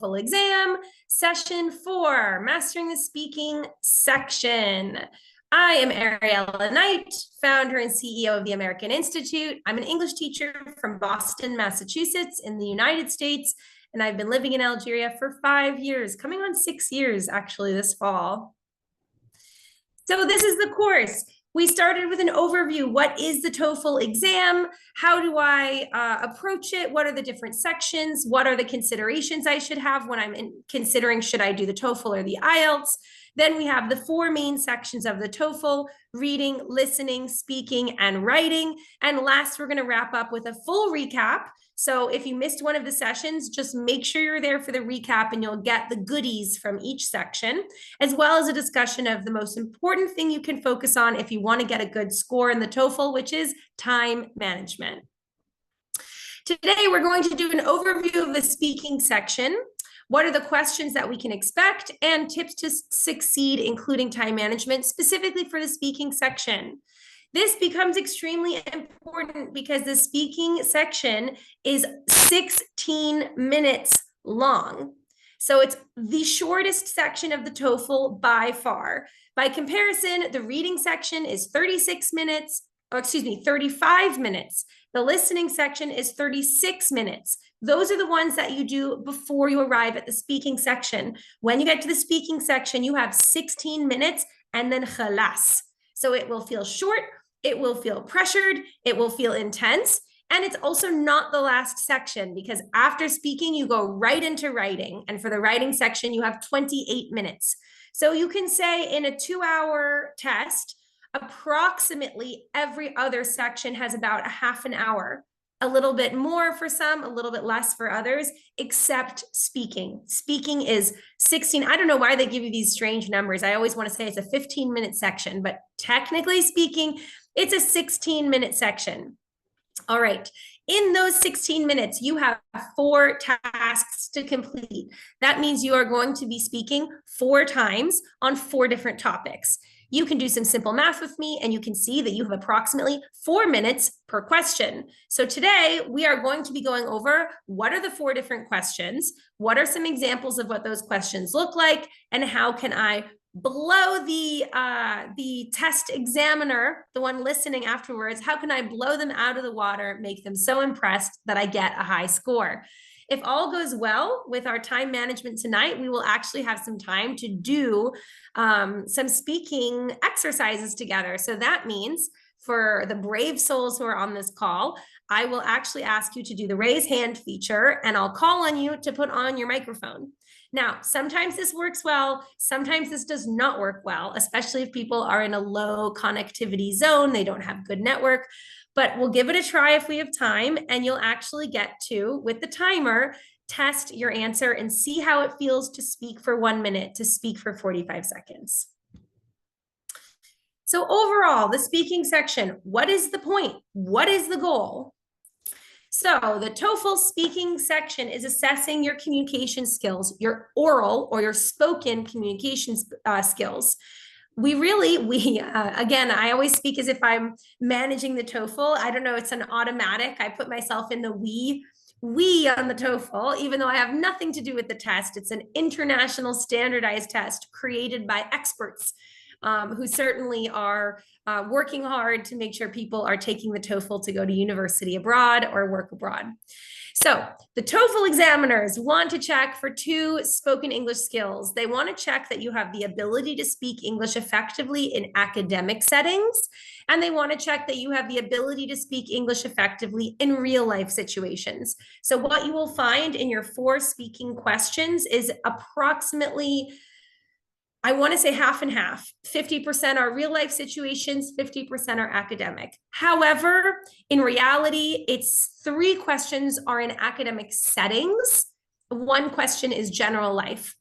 TOEFL exam, session 4, mastering the speaking section. I am Ariella Knight, founder and CEO of the American Institute. I'm an English teacher from Boston, Massachusetts in the United States, and I've been living in Algeria for 5 years, coming on 6 years actually this fall. So this is the course. We started with an overview. What is the TOEFL exam? How do I approach it? What are the different sections? What are the considerations I should have when I'm considering should I do the TOEFL or the IELTS? Then we have the 4 main sections of the TOEFL: reading, listening, speaking, and writing. And last, we're going to wrap up with a full recap. So if you missed one of the sessions, just make sure you're there for the recap and you'll get the goodies from each section, as well as a discussion of the most important thing you can focus on if you want to get a good score in the TOEFL, which is time management. Today, we're going to do an overview of the speaking section. What are the questions that we can expect, and tips to succeed, including time management, specifically for the speaking section. This becomes extremely important because the speaking section is 16 minutes long. So it's the shortest section of the TOEFL by far. By comparison, the reading section is 35 minutes. The listening section is 36 minutes. Those are the ones that you do before you arrive at the speaking section. When you get to the speaking section, you have 16 minutes and then khalas. So it will feel short, it will feel pressured, it will feel intense. And it's also not the last section, because after speaking, you go right into writing. And for the writing section, you have 28 minutes. So you can say in a 2-hour test, approximately every other section has about a half an hour, a little bit more for some, a little bit less for others, except speaking. Speaking is 16. I don't know why they give you these strange numbers. I always want to say it's a 15-minute section, but technically speaking, it's a 16-minute section. All right. In those 16 minutes, you have 4 tasks to complete. That means you are going to be speaking 4 times on 4 different topics. You can do some simple math with me, and you can see that you have approximately 4 minutes per question. So today we are going to be going over what are the 4 different questions, what are some examples of what those questions look like, and how can I blow the test examiner, the one listening afterwards, how can I blow them out of the water, make them so impressed that I get a high score? If all goes well with our time management tonight, we will actually have some time to do some speaking exercises together. So that means for the brave souls who are on this call, I will actually ask you to do the raise hand feature, and I'll call on you to put on your microphone. Now, sometimes this works well, sometimes this does not work well, especially if people are in a low connectivity zone, they don't have good network, but we'll give it a try if we have time, and you'll actually get to, with the timer, test your answer and see how it feels to speak for 1 minute, to speak for 45 seconds. So overall, the speaking section, what is the point? What is the goal? So the TOEFL speaking section is assessing your communication skills, your oral or your spoken communication skills. Again, I always speak as if I'm managing the TOEFL. I don't know, it's an automatic. I put myself in the we on the TOEFL, even though I have nothing to do with the test. It's an international standardized test created by experts who certainly are working hard to make sure people are taking the TOEFL to go to university abroad or work abroad. So the TOEFL examiners want to check for 2 spoken English skills. They want to check that you have the ability to speak English effectively in academic settings, and they want to check that you have the ability to speak English effectively in real life situations. So what you will find in your 4 speaking questions is approximately, I want to say half and half. 50% are real life situations, 50% are academic. However, in reality, it's 3 questions are in academic settings. 1 question is general life.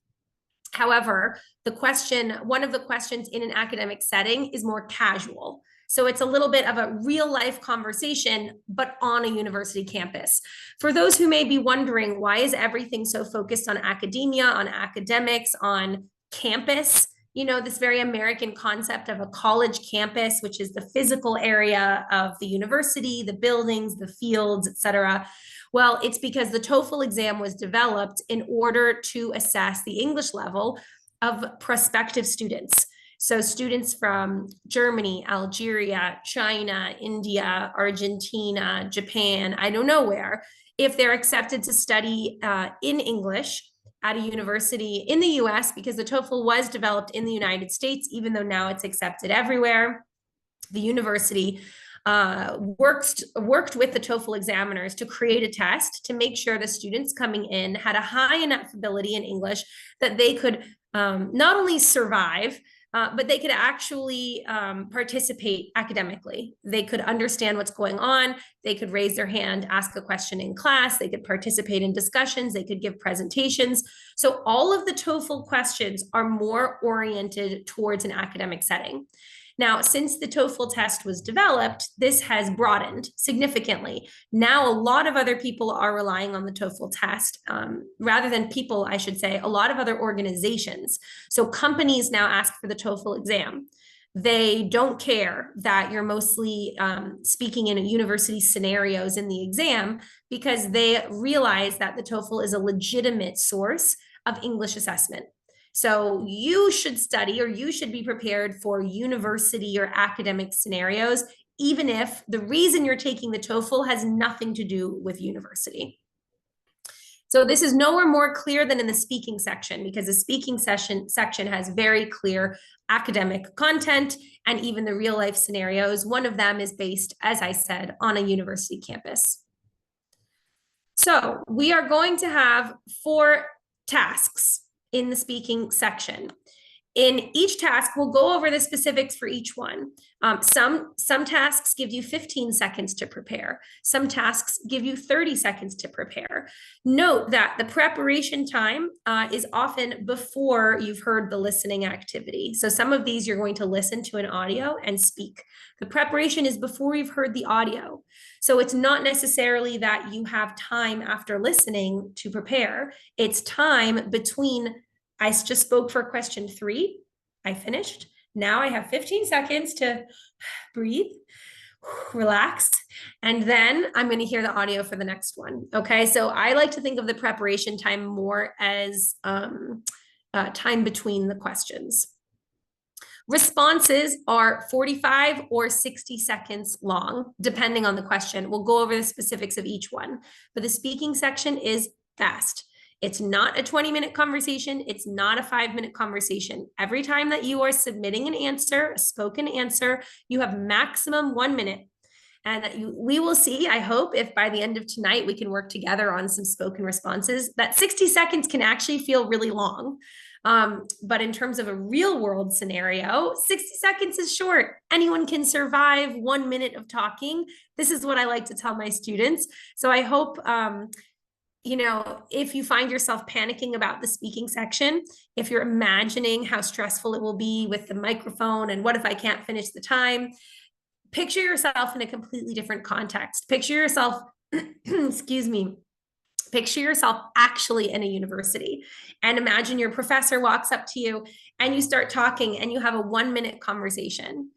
However, one of the questions in an academic setting is more casual. So it's a little bit of a real life conversation, but on a university campus. For those who may be wondering, why is everything so focused on academia, on academics, on campus? You know, this very American concept of a college campus, which is the physical area of the university, the buildings, the fields, etc. Well, it's because the TOEFL exam was developed in order to assess the English level of prospective students. So students from Germany, Algeria, China, India, Argentina, Japan, I don't know where, if they're accepted to study in English at a university in the US, because the TOEFL was developed in the United States, even though now it's accepted everywhere, the university worked with the TOEFL examiners to create a test to make sure the students coming in had a high enough ability in English that they could not only survive, but they could actually participate academically. They could understand what's going on. They could raise their hand, ask a question in class. They could participate in discussions. They could give presentations. So all of the TOEFL questions are more oriented towards an academic setting. Now, since the TOEFL test was developed, this has broadened significantly. Now, a lot of other people are relying on the TOEFL test, rather than people, I should say, a lot of other organizations. So companies now ask for the TOEFL exam. They don't care that you're mostly speaking in university scenarios in the exam, because they realize that the TOEFL is a legitimate source of English assessment. So you should study, or you should be prepared for university or academic scenarios, even if the reason you're taking the TOEFL has nothing to do with university. So this is nowhere more clear than in the speaking section, because the speaking section has very clear academic content and even the real life scenarios. One of them is based, as I said, on a university campus. So we are going to have 4 tasks in the speaking section. In each task, we'll go over the specifics for each one. Some tasks give you 15 seconds to prepare. Some tasks give you 30 seconds to prepare. Note that the preparation time is often before you've heard the listening activity. So some of these you're going to listen to an audio and speak. The preparation is before you've heard the audio. So it's not necessarily that you have time after listening to prepare. It's time between I just spoke for question 3. I finished. Now I have 15 seconds to breathe, relax, and then I'm going to hear the audio for the next one. Okay, so I like to think of the preparation time more as time between the questions. Responses are 45 or 60 seconds long, depending on the question. We'll go over the specifics of each one, but the speaking section is fast. It's not a 20-minute conversation. It's not a 5-minute conversation. Every time that you are submitting an answer, a spoken answer, you have maximum 1 minute. And we will see, I hope, if by the end of tonight we can work together on some spoken responses, that 60 seconds can actually feel really long. But in terms of a real world scenario, 60 seconds is short. Anyone can survive 1 minute of talking. This is what I like to tell my students. So I hope you know, if you find yourself panicking about the speaking section, if you're imagining how stressful it will be with the microphone and what if I can't finish the time, picture yourself in a completely different context. Picture yourself, excuse me, picture yourself actually in a university, and imagine your professor walks up to you and you start talking and you have a 1-minute conversation.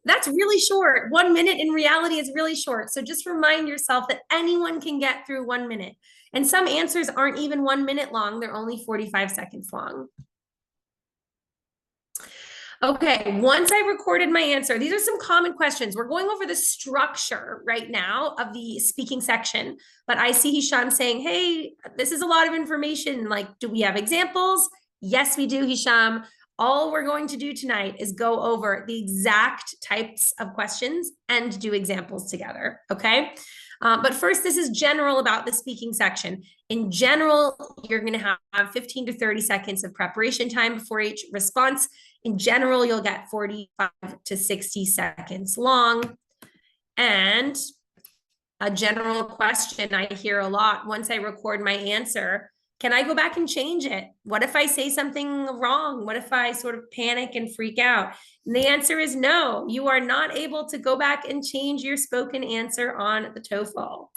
That's really short. 1 minute in reality is really short. So just remind yourself that anyone can get through 1 minute. And some answers aren't even 1 minute long. They're only 45 seconds long. Okay, once I recorded my answer, these are some common questions. We're going over the structure right now of the speaking section, but I see Hisham saying, hey, this is a lot of information. Like, do we have examples? Yes, we do, Hisham. All we're going to do tonight is go over the exact types of questions and do examples together, okay? But first, this is general about the speaking section. In general, you're going to have 15 to 30 seconds of preparation time before each response. In general, you'll get 45 to 60 seconds long. And a general question I hear a lot once I record my answer, can I go back and change it? What if I say something wrong? What if I sort of panic and freak out? And the answer is no, you are not able to go back and change your spoken answer on the TOEFL.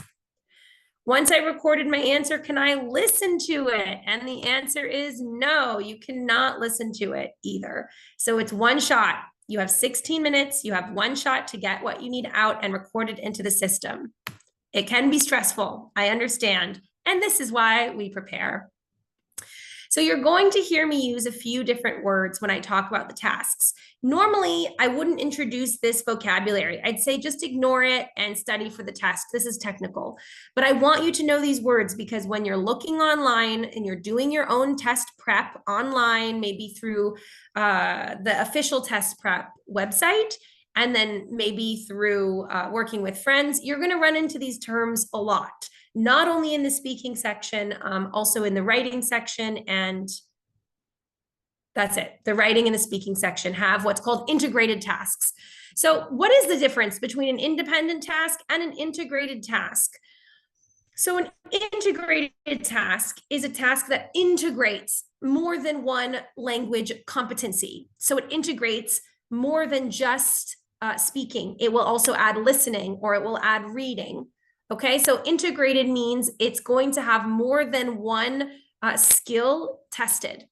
Once I recorded my answer, can I listen to it? And the answer is no, you cannot listen to it either. So it's one shot. You have 16 minutes. You have one shot to get what you need out and record it into the system. It can be stressful. I understand. And this is why we prepare. So you're going to hear me use a few different words when I talk about the tasks. Normally, I wouldn't introduce this vocabulary. I'd say just ignore it and study for the task. This is technical. But I want you to know these words because when you're looking online and you're doing your own test prep online, maybe through the official test prep website, and then maybe through working with friends, you're going to run into these terms a lot. Not only in the speaking section, also in the writing section, and that's it. The writing and the speaking section have what's called integrated tasks. So what is the difference between an independent task and an integrated task? So an integrated task is a task that integrates more than one language competency. So it integrates more than just speaking. It will also add listening, or it will add reading. Okay, so integrated means it's going to have more than one skill tested.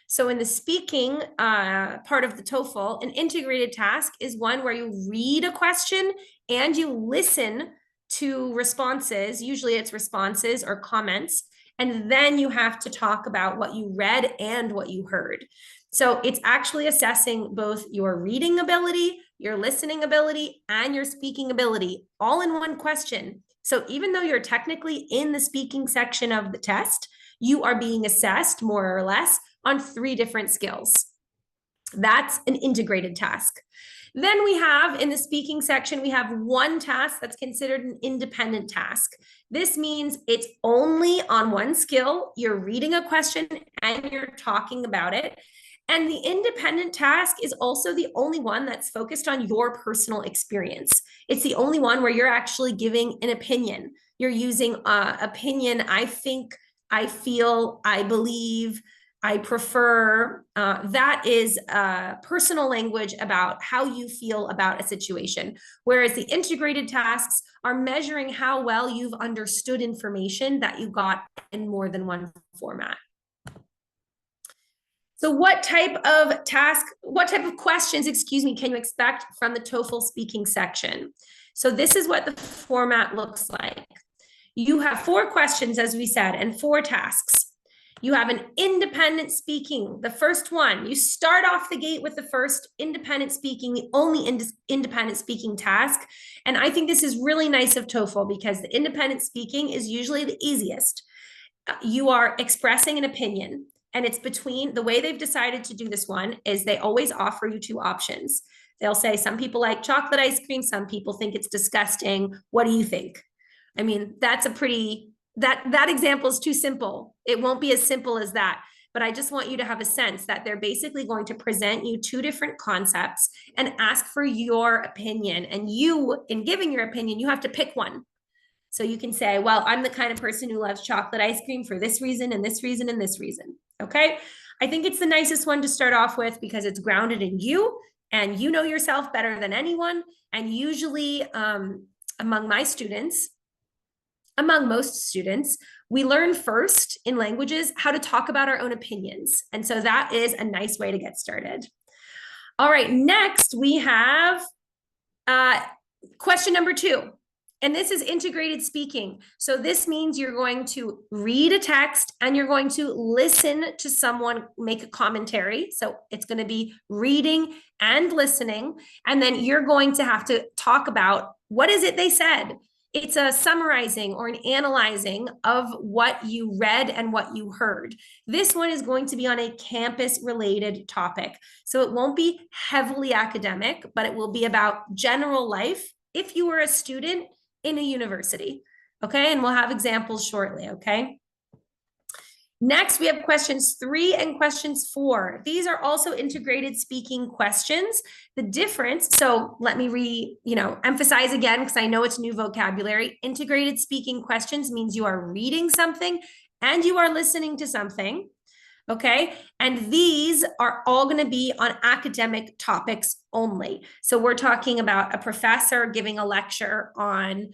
So in the speaking part of the TOEFL, an integrated task is one where you read a question and you listen to responses. Usually it's responses or comments, and then you have to talk about what you read and what you heard. So it's actually assessing both your reading ability, your listening ability, and your speaking ability all in one question. So even though you're technically in the speaking section of the test, you are being assessed more or less on 3 different skills. That's an integrated task. Then we have in the speaking section, we have one task that's considered an independent task. This means it's only on one skill. You're reading a question and you're talking about it. And the independent task is also the only one that's focused on your personal experience. It's the only one where you're actually giving an opinion. You're using opinion, I think, I feel, I believe, I prefer. That is personal language about how you feel about a situation. Whereas the integrated tasks are measuring how well you've understood information that you got in more than one format. So what type of questions, can you expect from the TOEFL speaking section? So this is what the format looks like. You have 4 questions, as we said, and 4 tasks. You have an independent speaking, the first one. You start off the gate with the first independent speaking, the only independent speaking task. And I think this is really nice of TOEFL because the independent speaking is usually the easiest. You are expressing an opinion. And it's between, the way they've decided to do this one is they always offer you 2 options. They'll say, some people like chocolate ice cream, some people think it's disgusting. What do you think? I mean, that's a pretty, that example is too simple. It won't be as simple as that. But I just want you to have a sense that they're basically going to present you 2 different concepts and ask for your opinion. And you, in giving your opinion, you have to pick one. So you can say, well, I'm the kind of person who loves chocolate ice cream for this reason and this reason and this reason. Okay. I think it's the nicest one to start off with because it's grounded in you and you know yourself better than anyone. And usually among most students, we learn first in languages how to talk about our own opinions. And so that is a nice way to get started. All right, next we have question number 2. And this is integrated speaking. So this means you're going to read a text and you're going to listen to someone make a commentary. So it's going to be reading and listening. And then you're going to have to talk about what is it they said. It's a summarizing or an analyzing of what you read and what you heard. This one is going to be on a campus-related topic. So it won't be heavily academic, but it will be about general life if you were a student in a university. Okay, and we'll have examples shortly. Okay. Next, we have questions 3 and questions 4. These are also integrated speaking questions. The difference, so let me emphasize again, because I know it's new vocabulary. Integrated speaking questions means you are reading something and you are listening to something. Okay, and these are all going to be on academic topics only. So we're talking about a professor giving a lecture on,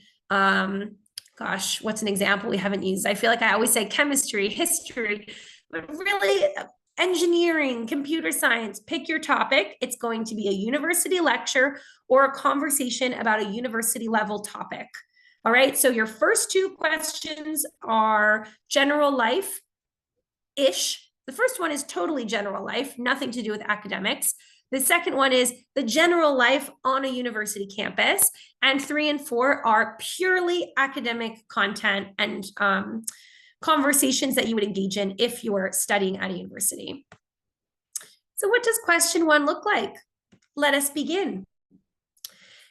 gosh, what's an example we haven't used? I feel like I always say chemistry, history, but really engineering, computer science, pick your topic. It's going to be a university lecture or a conversation about a university level topic. All right, so your first two questions are general life-ish. The first one is totally general life, nothing to do with academics. The second one is the general life on a university campus. And 3 and 4 are purely academic content and conversations that you would engage in if you were studying at a university. So what does question 1 look like? Let us begin.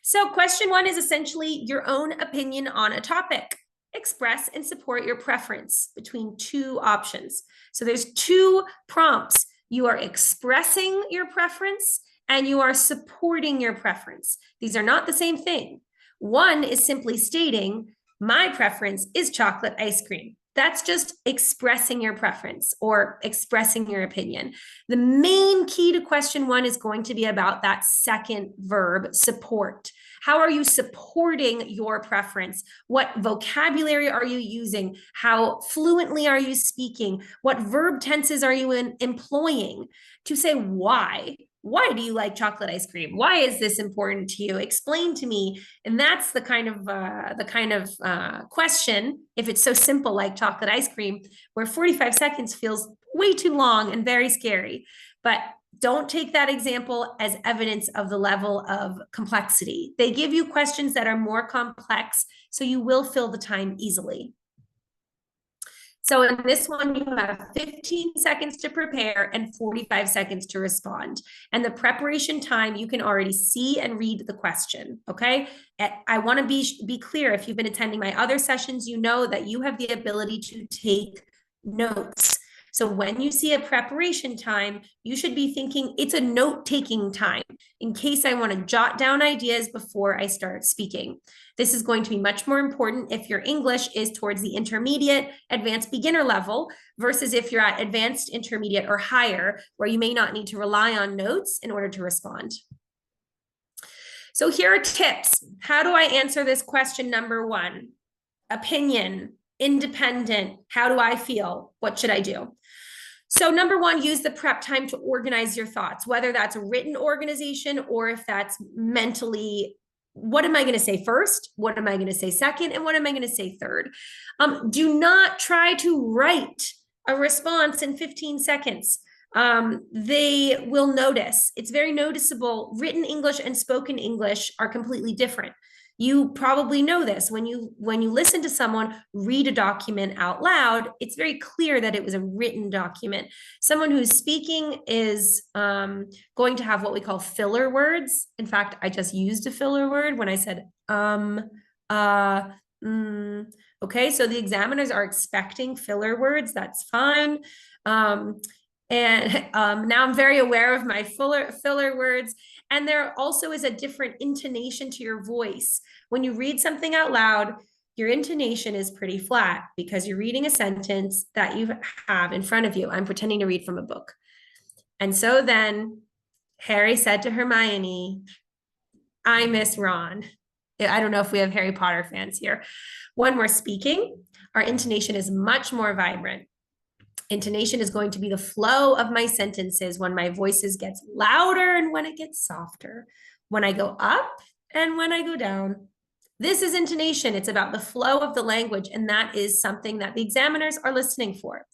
So question 1 is essentially your own opinion on a topic. Express and support your preference between 2 options. So there's 2 prompts. You are expressing your preference and you are supporting your preference. These are not the same thing. One is simply stating, my preference is chocolate ice cream. That's just expressing your preference or expressing your opinion. The main key to question 1 is going to be about that second verb, support. How are you supporting your preference? What vocabulary are you using? How fluently are you speaking? What verb tenses are you employing to say why? Why do you like chocolate ice cream? Why is this important to you? Explain to me. And that's the kind of question, if it's so simple like chocolate ice cream, where 45 seconds feels way too long and very scary. But don't take that example as evidence of the level of complexity. They give you questions that are more complex, so you will fill the time easily. So in this one, you have 15 seconds to prepare and 45 seconds to respond. And the preparation time, you can already see and read the question, okay? I want to be clear, if you've been attending my other sessions, you know that you have the ability to take notes. So when you see a preparation time, you should be thinking it's a note-taking time in case I want to jot down ideas before I start speaking. This is going to be much more important if your English is towards the intermediate, advanced beginner level versus if you're at advanced intermediate or higher, where you may not need to rely on notes in order to respond. So here are tips. How do I answer this question number 1? Opinion, independent, how do I feel? What should I do? So number 1, use the prep time to organize your thoughts, whether that's a written organization or if that's mentally, what am I going to say first? What am I going to say second? And what am I going to say third? Do not try to write a response in 15 seconds. They will notice. It's very noticeable. Written English and spoken English are completely different. You probably know this. When you listen to someone read a document out loud, it's very clear that it was a written document. Someone who's speaking is going to have what we call filler words. In fact, I just used a filler word when I said okay, so the examiners are expecting filler words. That's fine. Now I'm very aware of my filler words. And there also is a different intonation to your voice. When you read something out loud, your intonation is pretty flat because you're reading a sentence that you have in front of you. I'm pretending to read from a book. And so then Harry said to Hermione, I miss Ron. I don't know if we have Harry Potter fans here. When we're speaking, our intonation is much more vibrant. Intonation is going to be the flow of my sentences when my voices gets louder and when it gets softer, when I go up and when I go down. This is intonation. It's about the flow of the language, and that is something that the examiners are listening for.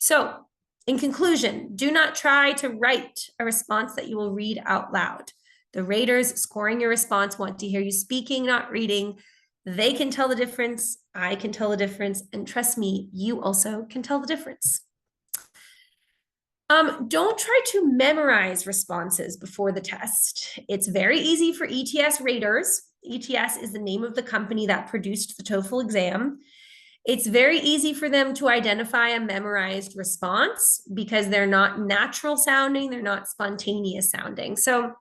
So in conclusion, do not try to write a response that you will read out loud. The raters scoring your response want to hear you speaking, not reading. They can tell the difference. I can tell the difference. And trust me, you also can tell the difference. Don't try to memorize responses before the test. It's very easy for ETS raters. ETS is the name of the company that produced the TOEFL exam. It's very easy for them to identify a memorized response because they're not natural sounding, they're not spontaneous sounding. So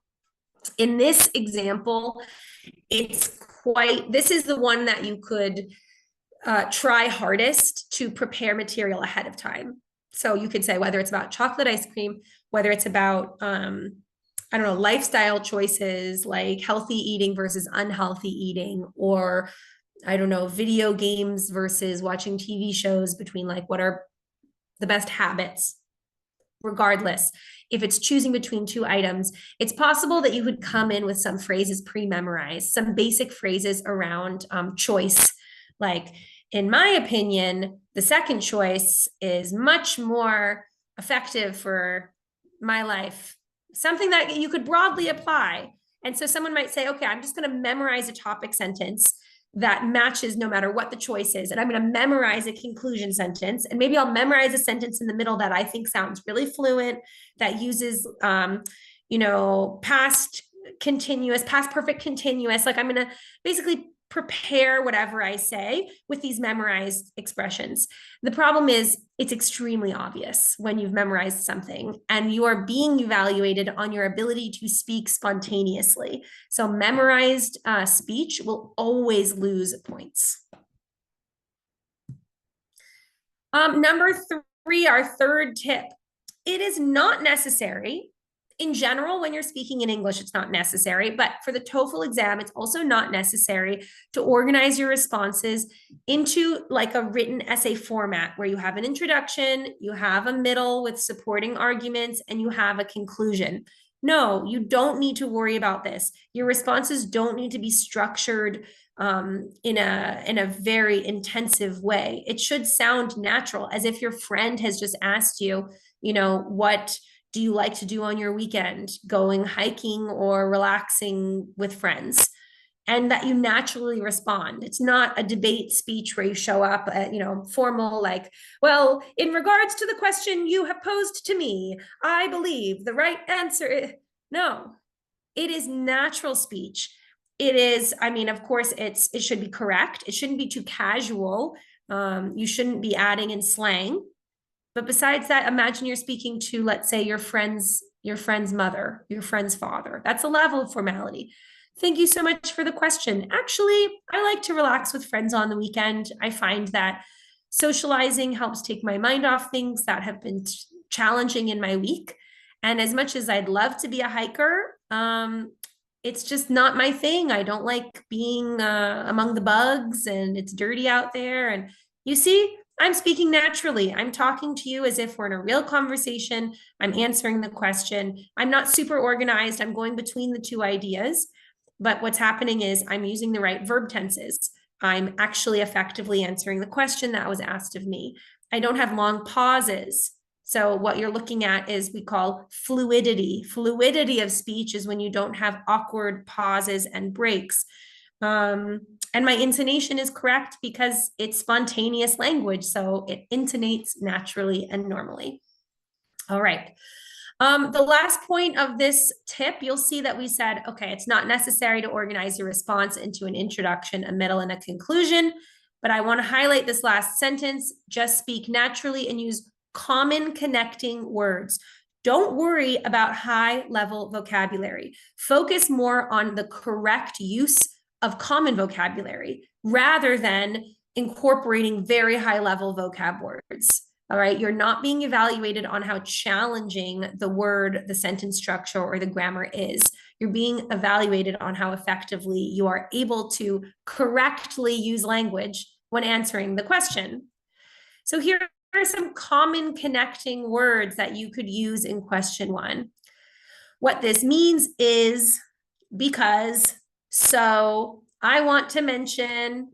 in this example, this is the one that you could try hardest to prepare material ahead of time. So you could say whether it's about chocolate ice cream, whether it's about, I don't know, lifestyle choices like healthy eating versus unhealthy eating, or I don't know, video games versus watching TV shows, between like what are the best habits. regardless. If it's choosing between two items, it's possible that you could come in with some phrases pre-memorized, some basic phrases around choice. Like, in my opinion, the second choice is much more effective for my life. Something that you could broadly apply. And so someone might say, okay, I'm just going to memorize a topic sentence that matches no matter what the choice is. And I'm going to memorize a conclusion sentence. And maybe I'll memorize a sentence in the middle that I think sounds really fluent, that uses, past continuous, past perfect continuous. Like, I'm going to basically prepare whatever I say with these memorized expressions. The problem is it's extremely obvious when you've memorized something and you are being evaluated on your ability to speak spontaneously. So memorized speech will always lose points. Number 3, our third tip. It is not necessary. In general, when you're speaking in English, it's not necessary, but for the TOEFL exam, it's also not necessary to organize your responses into like a written essay format where you have an introduction, you have a middle with supporting arguments, and you have a conclusion. No, you don't need to worry about this. Your responses don't need to be structured in a very intensive way. It should sound natural, as if your friend has just asked you, what do you like to do on your weekend? Going hiking or relaxing with friends? And that you naturally respond. It's not a debate speech where you show up at, formal, like, well, in regards to the question you have posed to me, I believe the right answer is... No, it is natural speech. It is, of course, it should be correct. It shouldn't be too casual. You shouldn't be adding in slang. But besides that, imagine you're speaking to, let's say, your friend's mother, your friend's father. That's a level of formality. Thank you so much for the question. Actually, I like to relax with friends on the weekend. I find that socializing helps take my mind off things that have been challenging in my week. And as much as I'd love to be a hiker, it's just not my thing. I don't like being among the bugs, and it's dirty out there. And you see, I'm speaking naturally. I'm talking to you as if we're in a real conversation. I'm answering the question. I'm not super organized. I'm going between the two ideas. But what's happening is I'm using the right verb tenses. I'm actually effectively answering the question that was asked of me. I don't have long pauses. So what you're looking at is we call fluidity. Fluidity of speech is when you don't have awkward pauses and breaks. And my intonation is correct because it's spontaneous language, so it intonates naturally and normally. All right. The last point of this tip, you'll see that we said, okay, it's not necessary to organize your response into an introduction, a middle, and a conclusion, but I want to highlight this last sentence. Just speak naturally and use common connecting words. Don't worry about high-level vocabulary. Focus more on the correct use of common vocabulary rather than incorporating very high-level vocab words. All right, you're not being evaluated on how challenging the word, the sentence structure, or the grammar is. You're being evaluated on how effectively you are able to correctly use language when answering the question. So here are some common connecting words that you could use in question 1. What this means is because, so, I want to mention,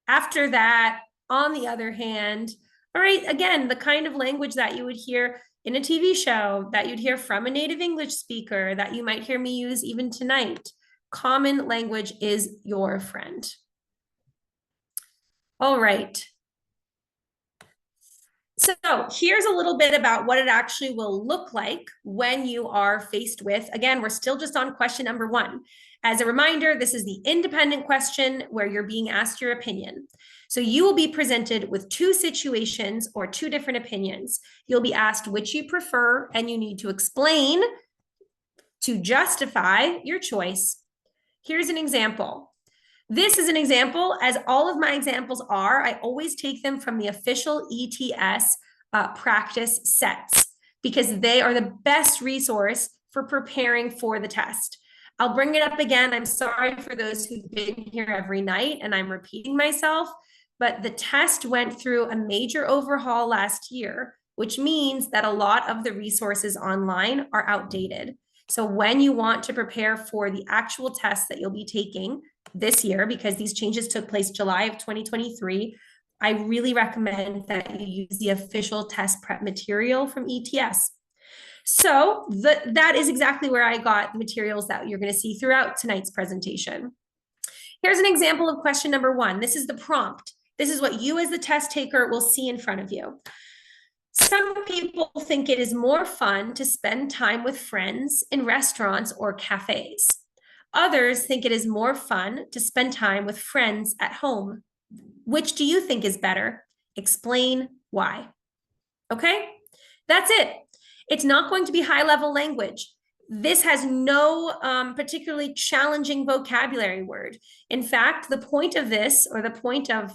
after that, on the other hand. All right, again, the kind of language that you would hear in a TV show, that you'd hear from a native English speaker, that you might hear me use even tonight. Common language is your friend. All right. So here's a little bit about what it actually will look like when you are faced with, again, we're still just on question number 1. As a reminder, this is the independent question where you're being asked your opinion. So you will be presented with 2 situations or 2 different opinions. You'll be asked which you prefer, and you need to explain to justify your choice. Here's an example. This is an example, as all of my examples are. I always take them from the official ETS practice sets because they are the best resource for preparing for the test. I'll bring it up again. I'm sorry for those who've been here every night and I'm repeating myself, but the test went through a major overhaul last year. which means that a lot of the resources online are outdated. So when you want to prepare for the actual test that you'll be taking this year, because these changes took place July of 2023, I really recommend that you use the official test prep material from ETS. So that is exactly where I got the materials that you're going to see throughout tonight's presentation. Here's an example of question number 1. This is the prompt. This is what you as the test taker will see in front of you. Some people think it is more fun to spend time with friends in restaurants or cafes. Others think it is more fun to spend time with friends at home. Which do you think is better? Explain why. Okay, that's it. It's not going to be high-level language. This has no particularly challenging vocabulary word. In fact, the point of this, or the point of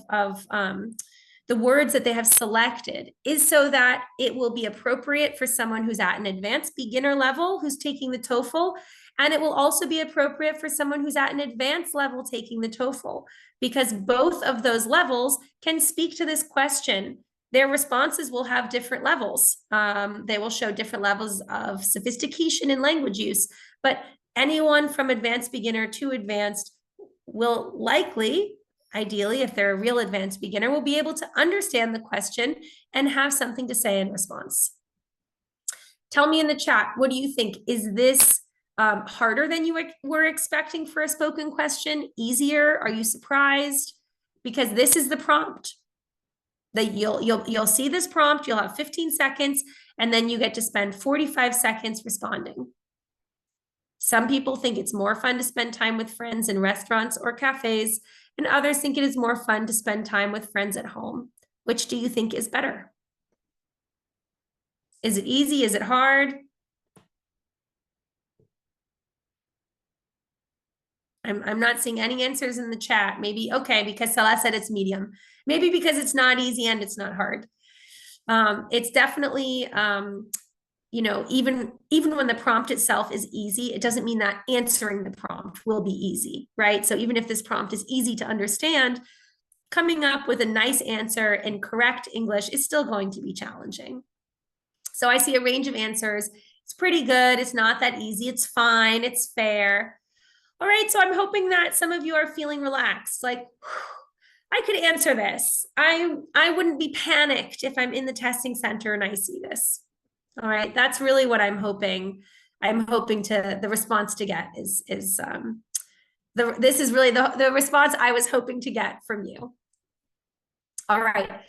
the words that they have selected, is so that it will be appropriate for someone who's at an advanced beginner level who's taking the TOEFL, and it will also be appropriate for someone who's at an advanced level taking the TOEFL, because both of those levels can speak to this question. Their responses will have different levels. They will show different levels of sophistication in language use, but anyone from advanced beginner to advanced will likely, ideally, if they're a real advanced beginner, will be able to understand the question and have something to say in response. Tell me in the chat, what do you think? Is this harder than you were expecting for a spoken question? Easier? Are you surprised? Because this is the prompt. That you'll see this prompt, you'll have 15 seconds, and then you get to spend 45 seconds responding. Some people think it's more fun to spend time with friends in restaurants or cafes, and others think it is more fun to spend time with friends at home. Which do you think is better? Is it easy? Is it hard? I'm not seeing any answers in the chat. Maybe, okay, because Salah said it's medium. Maybe because it's not easy and it's not hard. It's definitely, you know, even when the prompt itself is easy, it doesn't mean that answering the prompt will be easy, right? So even if this prompt is easy to understand, coming up with a nice answer in correct English is still going to be challenging. So I see a range of answers. It's pretty good. It's not that easy. It's fine. It's fair. All right, so I'm hoping that some of you are feeling relaxed, like, I could answer this. I wouldn't be panicked if I'm in the testing center and I see this. All right, that's really what I'm hoping. I'm hoping the response to get is this is really the response I was hoping to get from you. All right,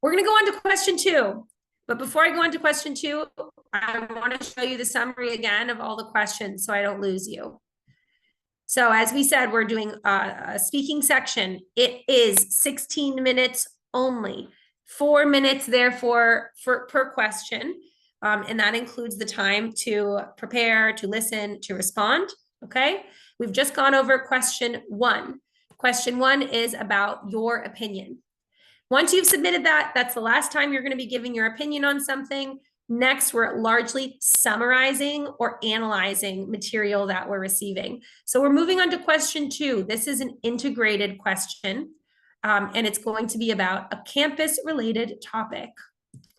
we're gonna go on to question 2. But before I go on to question 2, I want to show you the summary again of all the questions so I don't lose you. So as we said, we're doing a speaking section. It is 16 minutes only, 4 minutes therefore per question. And that includes the time to prepare, to listen, to respond, okay? We've just gone over question 1. Question 1 is about your opinion. Once you've submitted that, that's the last time you're going to be giving your opinion on something. Next, we're largely summarizing or analyzing material that we're receiving. So we're moving on to question 2. This is an integrated question, and it's going to be about a campus-related topic.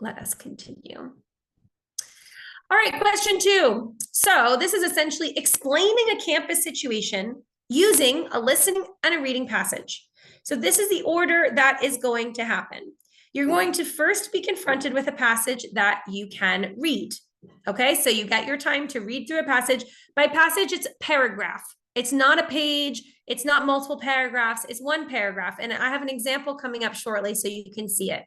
Let us continue. All right, question 2. So this is essentially explaining a campus situation using a listening and a reading passage. So this is the order that is going to happen. You're going to first be confronted with a passage that you can read. Okay, so you get your time to read through a passage. By passage, it's paragraph. It's not a page. It's not multiple paragraphs. It's one paragraph. And I have an example coming up shortly so you can see it.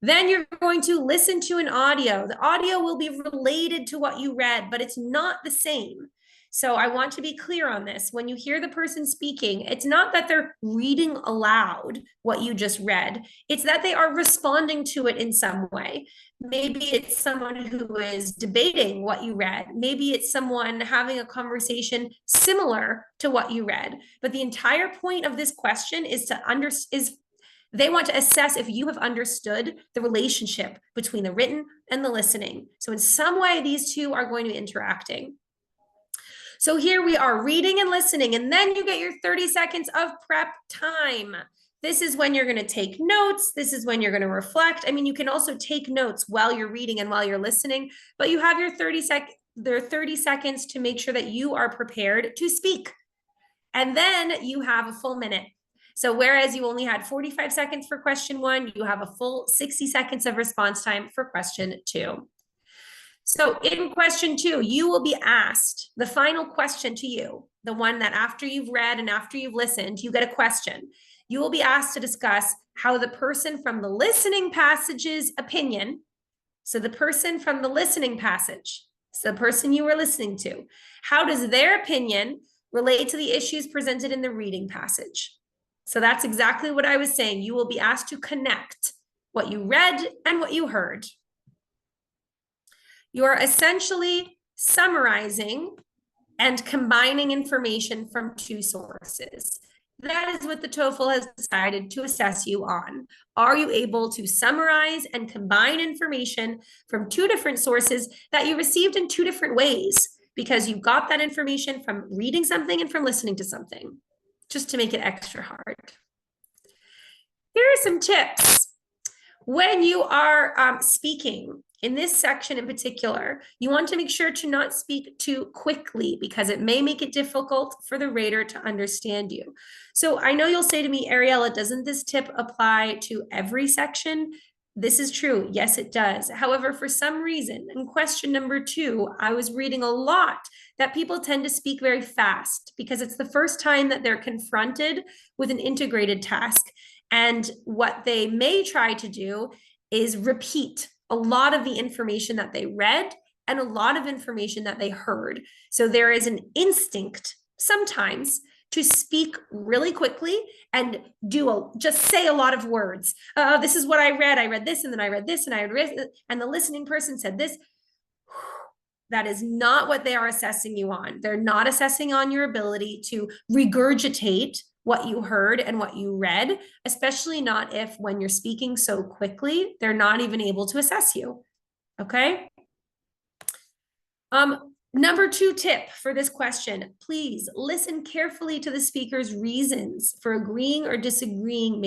Then you're going to listen to an audio. The audio will be related to what you read, but it's not the same. So I want to be clear on this. When you hear the person speaking, it's not that they're reading aloud what you just read. It's that they are responding to it in some way. Maybe it's someone who is debating what you read. Maybe it's someone having a conversation similar to what you read. But the entire point of this question is they want to assess if you have understood the relationship between the written and the listening. So in some way, these two are going to be interacting. So here we are reading and listening, and then you get your 30 seconds of prep time. This is when you're going to take notes. This is when you're going to reflect. I mean, you can also take notes while you're reading and while you're listening, but you have your 30 seconds to make sure that you are prepared to speak. And then you have a full minute. So whereas you only had 45 seconds for question 1, you have a full 60 seconds of response time for question 2. So in question 2, you will be asked the final question to you, the one that after you've read and after you've listened, you get a question. You will be asked to discuss how the person from the listening passage's opinion, so the person from the listening passage, so the person you were listening to, how does their opinion relate to the issues presented in the reading passage? So that's exactly what I was saying. You will be asked to connect what you read and what you heard. You are essentially summarizing and combining information from 2 sources. That is what the TOEFL has decided to assess you on. Are you able to summarize and combine information from 2 different sources that you received in 2 different ways? Because you got that information from reading something and from listening to something, just to make it extra hard. Here are some tips. When you are speaking, in this section in particular, you want to make sure to not speak too quickly because it may make it difficult for the reader to understand you. So I know you'll say to me, Ariella, doesn't this tip apply to every section? This is true. Yes, it does. However, for some reason, in question number 2, I was reading a lot that people tend to speak very fast because it's the first time that they're confronted with an integrated task. And what they may try to do is repeat a lot of the information that they read and a lot of information that they heard. So there is an instinct sometimes to speak really quickly and just say a lot of words. This is what I read. I read this, and then I read this, and I read this, and the listening person said this. That is not what they are assessing you on. They're not assessing on your ability to regurgitate what you heard and what you read, especially not if when you're speaking so quickly, they're not even able to assess you, okay? Number 2 tip for this question, please listen carefully to the speaker's reasons for agreeing or disagreeing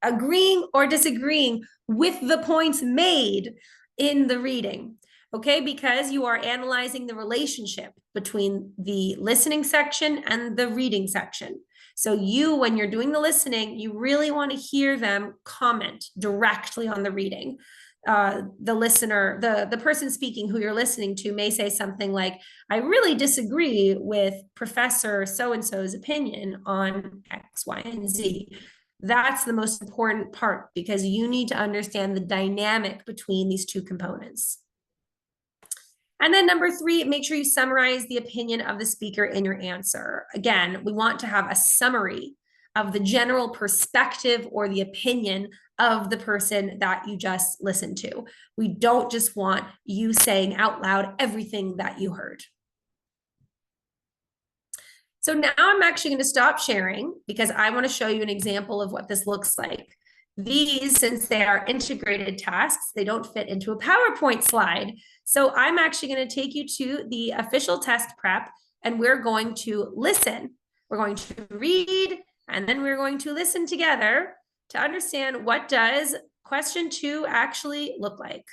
agreeing or disagreeing with the points made in the reading. Okay, because you are analyzing the relationship between the listening section and the reading section. So when you're doing the listening, you really want to hear them comment directly on the reading. The listener, the person speaking who you're listening to may say something like, I really disagree with Professor so-and-so's opinion on X, Y, and Z. That's the most important part because you need to understand the dynamic between these 2 components. And then number 3, make sure you summarize the opinion of the speaker in your answer. Again, we want to have a summary of the general perspective or the opinion of the person that you just listened to. We don't just want you saying out loud everything that you heard. So now I'm actually going to stop sharing because I want to show you an example of what this looks like. These, since they are integrated tasks, they don't fit into a PowerPoint slide. So I'm actually going to take you to the official test prep and we're going to listen. We're going to read and then we're going to listen together to understand what does question 2 actually look like.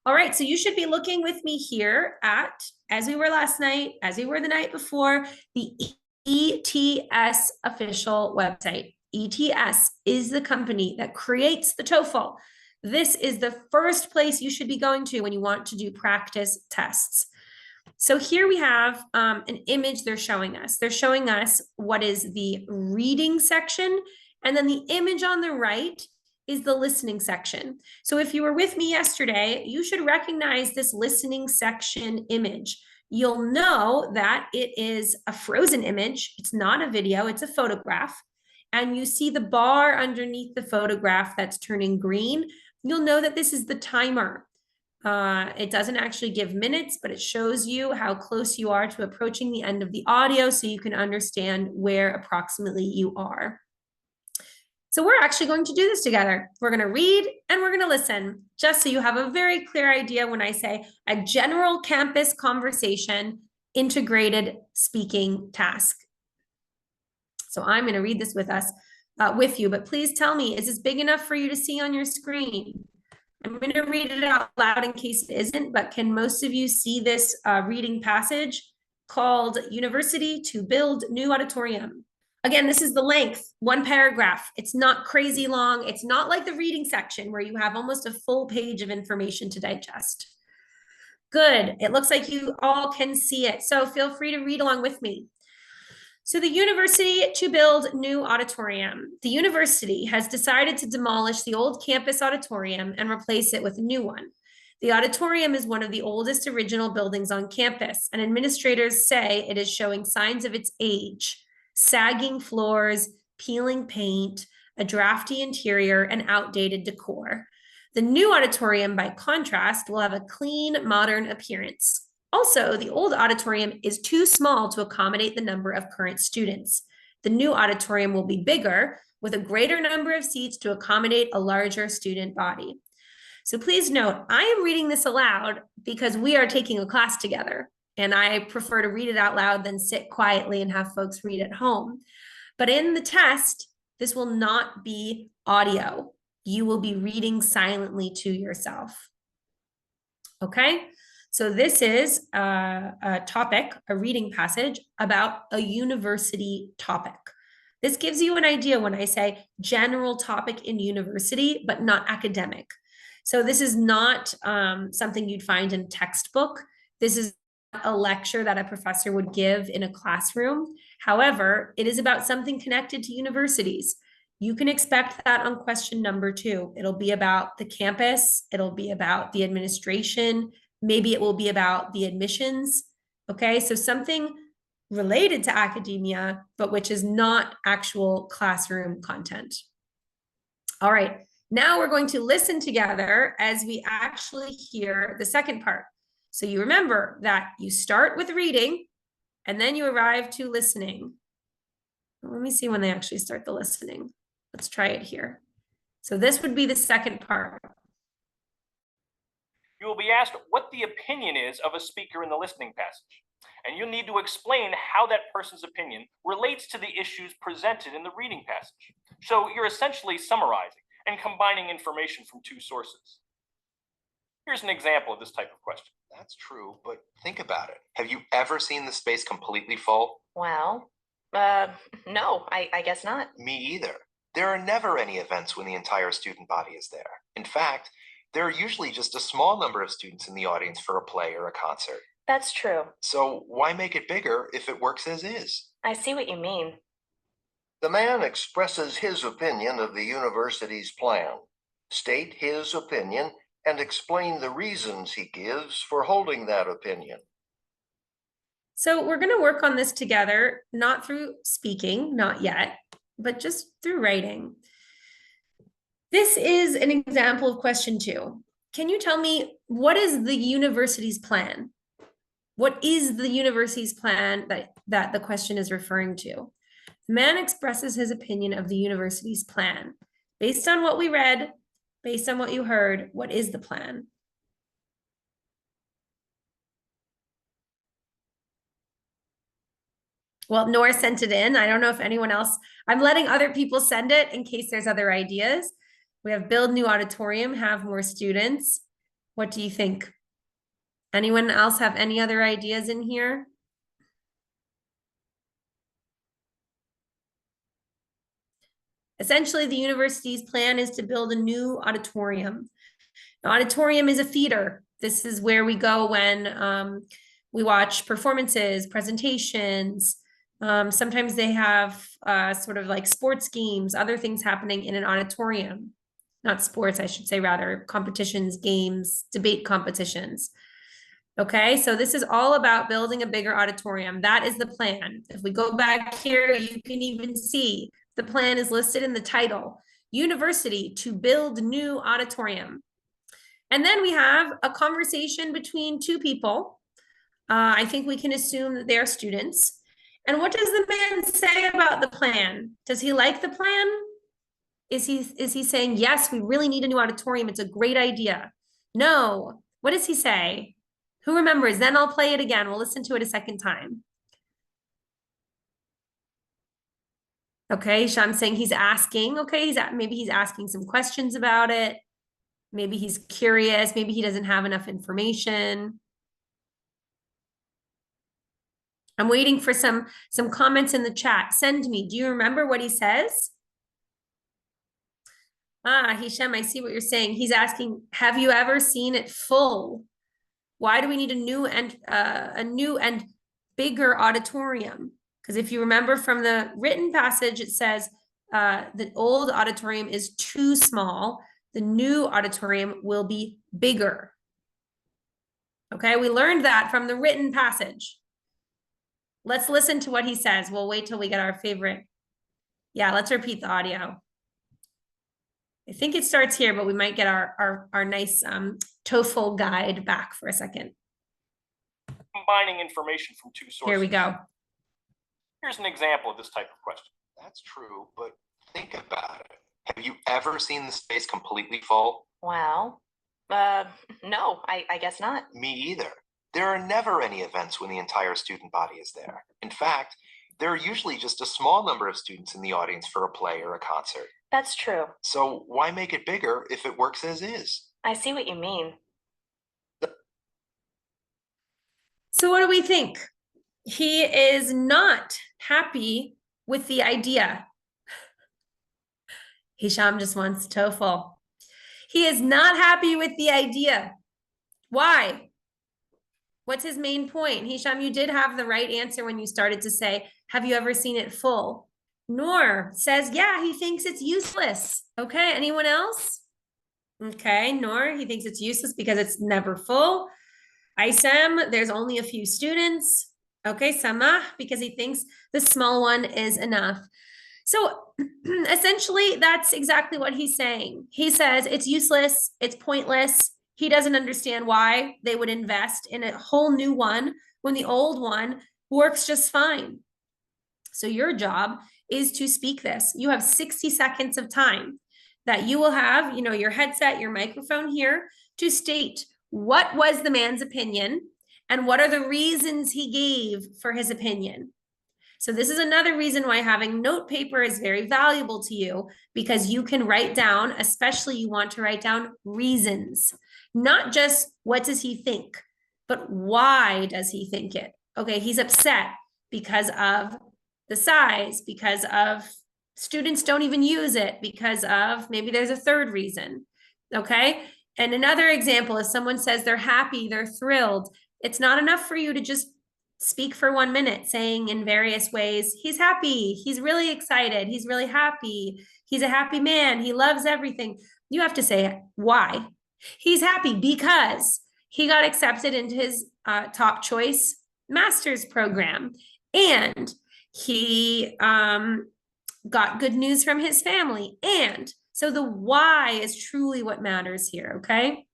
All right, so you should be looking with me here at, as we were last night, as we were the night before, the ETS official website. ETS is the company that creates the TOEFL. This is the first place you should be going to when you want to do practice tests. So here we have an image they're showing us. They're showing us what is the reading section, and then the image on the right is the listening section. So if you were with me yesterday, you should recognize this listening section image. You'll know that it is a frozen image. It's not a video, it's a photograph. And you see the bar underneath the photograph that's turning green. You'll know that this is the timer. It doesn't actually give minutes, but it shows you how close you are to approaching the end of the audio so you can understand where approximately you are. So we're actually going to do this together. We're going to read and we're going to listen, just so you have a very clear idea when I say a general campus conversation integrated speaking task. So I'm going to read this with you, but please tell me, is this big enough for you to see on your screen? I'm going to read it out loud in case it isn't, but can most of you see this reading passage called University to Build New Auditorium? Again, this is the length, one paragraph. It's not crazy long. It's not like the reading section where you have almost a full page of information to digest. Good. It looks like you all can see it. So feel free to read along with me. So the university to build new auditorium. The university has decided to demolish the old campus auditorium and replace it with a new one. The auditorium is one of the oldest original buildings on campus, and administrators say it is showing signs of its age: sagging floors, peeling paint, a drafty interior, and outdated decor. The new auditorium, by contrast, will have a clean, modern appearance. Also, the old auditorium is too small to accommodate the number of current students. The new auditorium will be bigger, with a greater number of seats to accommodate a larger student body. So please note, I am reading this aloud because we are taking a class together, and I prefer to read it out loud than sit quietly and have folks read at home. But in the test, this will not be audio. You will be reading silently to yourself. Okay? So this is a topic, a reading passage about a university topic. This gives you an idea when I say general topic in university, but not academic. So this is not something you'd find in a textbook. This is a lecture that a professor would give in a classroom. However, it is about something connected to universities. You can expect that on question number 2. It'll be about the campus. It'll be about the administration. Maybe it will be about the admissions. Okay, so something related to academia, but which is not actual classroom content. All right, now we're going to listen together as we actually hear the second part. So you remember that you start with reading and then you arrive to listening. Let me see when they actually start the listening. Let's try it here. So this would be the second part. You will be asked what the opinion is of a speaker in the listening passage, and you'll need to explain how that person's opinion relates to the issues presented in the reading passage. So you're essentially summarizing and combining information from 2 sources. Here's an example of this type of question. That's true, but think about it. Have you ever seen the space completely full? Well, no, I guess not. Me either. There are never any events when the entire student body is there. In fact, there are usually just a small number of students in the audience for a play or a concert. That's true. So why make it bigger if it works as is? I see what you mean. The man expresses his opinion of the university's plan. State his opinion and explain the reasons he gives for holding that opinion. So we're going to work on this together, not through speaking, not yet, but just through writing. This is an example of question 2. Can you tell me, what is the university's plan? What is the university's plan that the question is referring to? The man expresses his opinion of the university's plan. Based on what we read, based on what you heard, what is the plan? Well, Nora sent it in. I don't know if anyone else, I'm letting other people send it in case there's other ideas. We have build new auditorium, have more students. What do you think? Anyone else have any other ideas in here? Essentially, the university's plan is to build a new auditorium. The auditorium is a theater. This is where we go when we watch performances, presentations. Sometimes they have sort of like sports games, other things happening in an auditorium. Not sports, I should say, rather competitions, games, debate competitions. Okay, so this is all about building a bigger auditorium. That is the plan. If we go back here, you can even see the plan is listed in the title, University to Build New Auditorium. And then we have a conversation between 2 people. I think we can assume that they are students. And what does the man say about the plan? Does he like the plan? Is he saying, yes, we really need a new auditorium. It's a great idea. No. What does he say? Who remembers? Then I'll play it again. We'll listen to it a second time. Okay, Sham's saying he's asking. Okay, maybe he's asking some questions about it. Maybe he's curious. Maybe he doesn't have enough information. I'm waiting for some comments in the chat. Send me. Do you remember what he says? Ah, Hisham, I see what you're saying. He's asking, have you ever seen it full? Why do we need a new and bigger auditorium? Because if you remember from the written passage, it says the old auditorium is too small. The new auditorium will be bigger. Okay, we learned that from the written passage. Let's listen to what he says. We'll wait till we get our favorite. Yeah, let's repeat the audio. I think it starts here, but we might get our nice TOEFL guide back for a second. Combining information from two sources. Here we go. Here's an example of this type of question. That's true, but think about it. Have you ever seen the space completely full? Well, no, I guess not. Me either. There are never any events when the entire student body is there. In fact, there are usually just a small number of students in the audience for a play or a concert. That's true. So why make it bigger if it works as is? I see what you mean. So what do we think? He is not happy with the idea. Hisham just wants TOEFL. He is not happy with the idea. Why? What's his main point? Hisham, you did have the right answer when you started to say, have you ever seen it full? Noor says, yeah, he thinks it's useless. Okay, anyone else? Okay, Noor, he thinks it's useless because it's never full. Isam, there's only a few students. Okay, Samah, because he thinks the small one is enough. So essentially, that's exactly what he's saying. He says it's useless, it's pointless. He doesn't understand why they would invest in a whole new one when the old one works just fine. So your job is to speak this. You have 60 seconds of time that you will have, your headset, your microphone here to state what was the man's opinion and what are the reasons he gave for his opinion. So this is another reason why having note paper is very valuable to you, because you can write down, especially you want to write down reasons, not just what does he think, but why does he think it? Okay, he's upset because of the size, because of students don't even use it, because of maybe there's a third reason. Okay, and another example is someone says they're happy, they're thrilled. It's not enough for you to just speak for 1 minute saying in various ways, he's happy, he's really excited, he's really happy, he's a happy man, he loves everything. You have to say why. He's happy because he got accepted into his top choice master's program, and he got good news from his family. And so the why is truly what matters here, okay?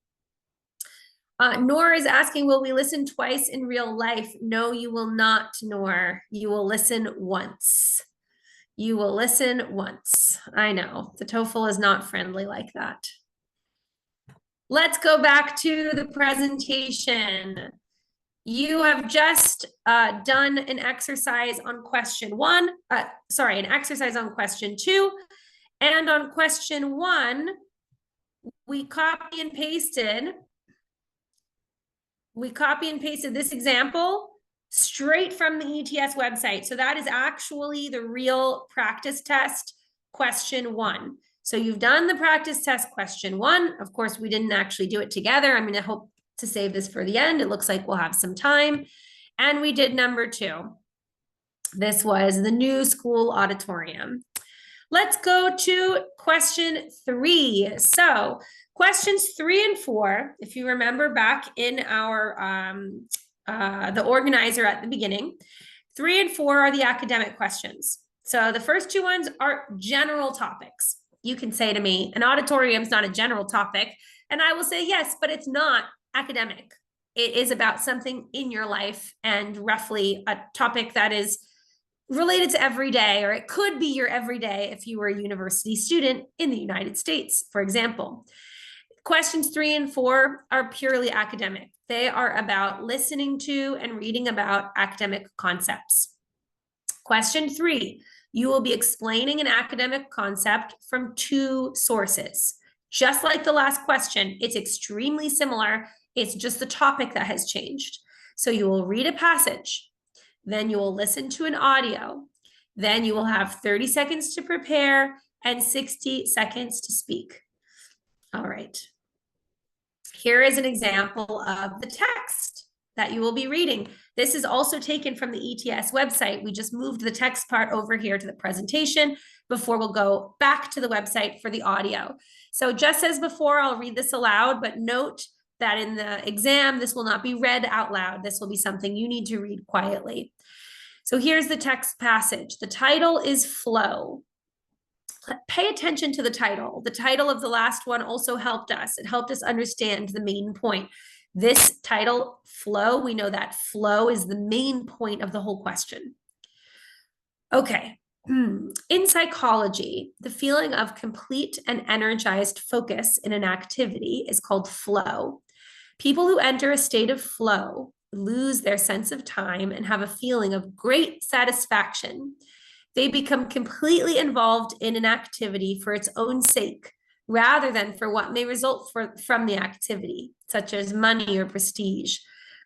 Noor is asking, will we listen twice in real life? No, you will not, Noor. You will listen once. You will listen once. I know, the TOEFL is not friendly like that. Let's go back to the presentation. You have just done an exercise on question 1, an exercise on question 2. And on question 1, we copy and pasted this example straight from the ETS website. So that is actually the real practice test question 1. So you've done the practice test question 1. Of course, we didn't actually do it together. I'm going to hope to save this for the end. It looks like we'll have some time. And we did number 2. This was the new school auditorium. Let's go to question 3. So questions 3 and 4, if you remember back in our the organizer at the beginning, 3 and 4 are the academic questions. So the first 2 ones are general topics. You can say to me, an auditorium is not a general topic. And I will say, yes, but it's not academic. It is about something in your life and roughly a topic that is related to every day, or it could be your everyday if you were a university student in the United States, for example. Questions 3 and 4 are purely academic. They are about listening to and reading about academic concepts. Question 3, You will be explaining an academic concept from two sources. Just like the last question, it's extremely similar. It's just the topic that has changed. So you will read a passage, then you will listen to an audio, then you will have 30 seconds to prepare and 60 seconds to speak. All right. Here is an example of the text that you will be reading. This is also taken from the ETS website. We just moved the text part over here to the presentation before we'll go back to the website for the audio. So just as before, I'll read this aloud, but note that in the exam, this will not be read out loud. This will be something you need to read quietly. So here's the text passage. The title is Flow. Pay attention to the title. The title of the last one also helped us. It helped us understand the main point. This title, Flow, we know that flow is the main point of the whole question. Okay. In psychology, the feeling of complete and energized focus in an activity is called flow. People who enter a state of flow lose their sense of time and have a feeling of great satisfaction. They become completely involved in an activity for its own sake, rather than for what may result from the activity, such as money or prestige.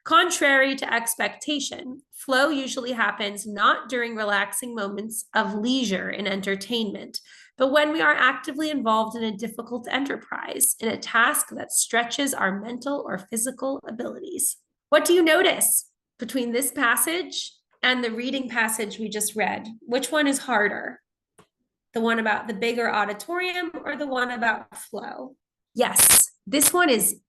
Contrary to expectation, flow usually happens not during relaxing moments of leisure and entertainment, but when we are actively involved in a difficult enterprise, in a task that stretches our mental or physical abilities. What do you notice between this passage and the reading passage we just read? Which one is harder? The one about the bigger auditorium or the one about flow? Yes, this one is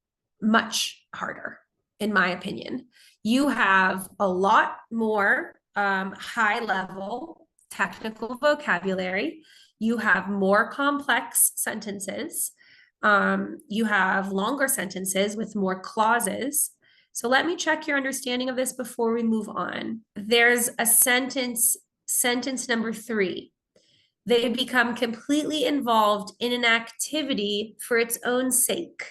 much harder, in my opinion. You have a lot more high level technical vocabulary. You have more complex sentences. You have longer sentences with more clauses. So let me check your understanding of this before we move on. There's a sentence number 3. They become completely involved in an activity for its own sake.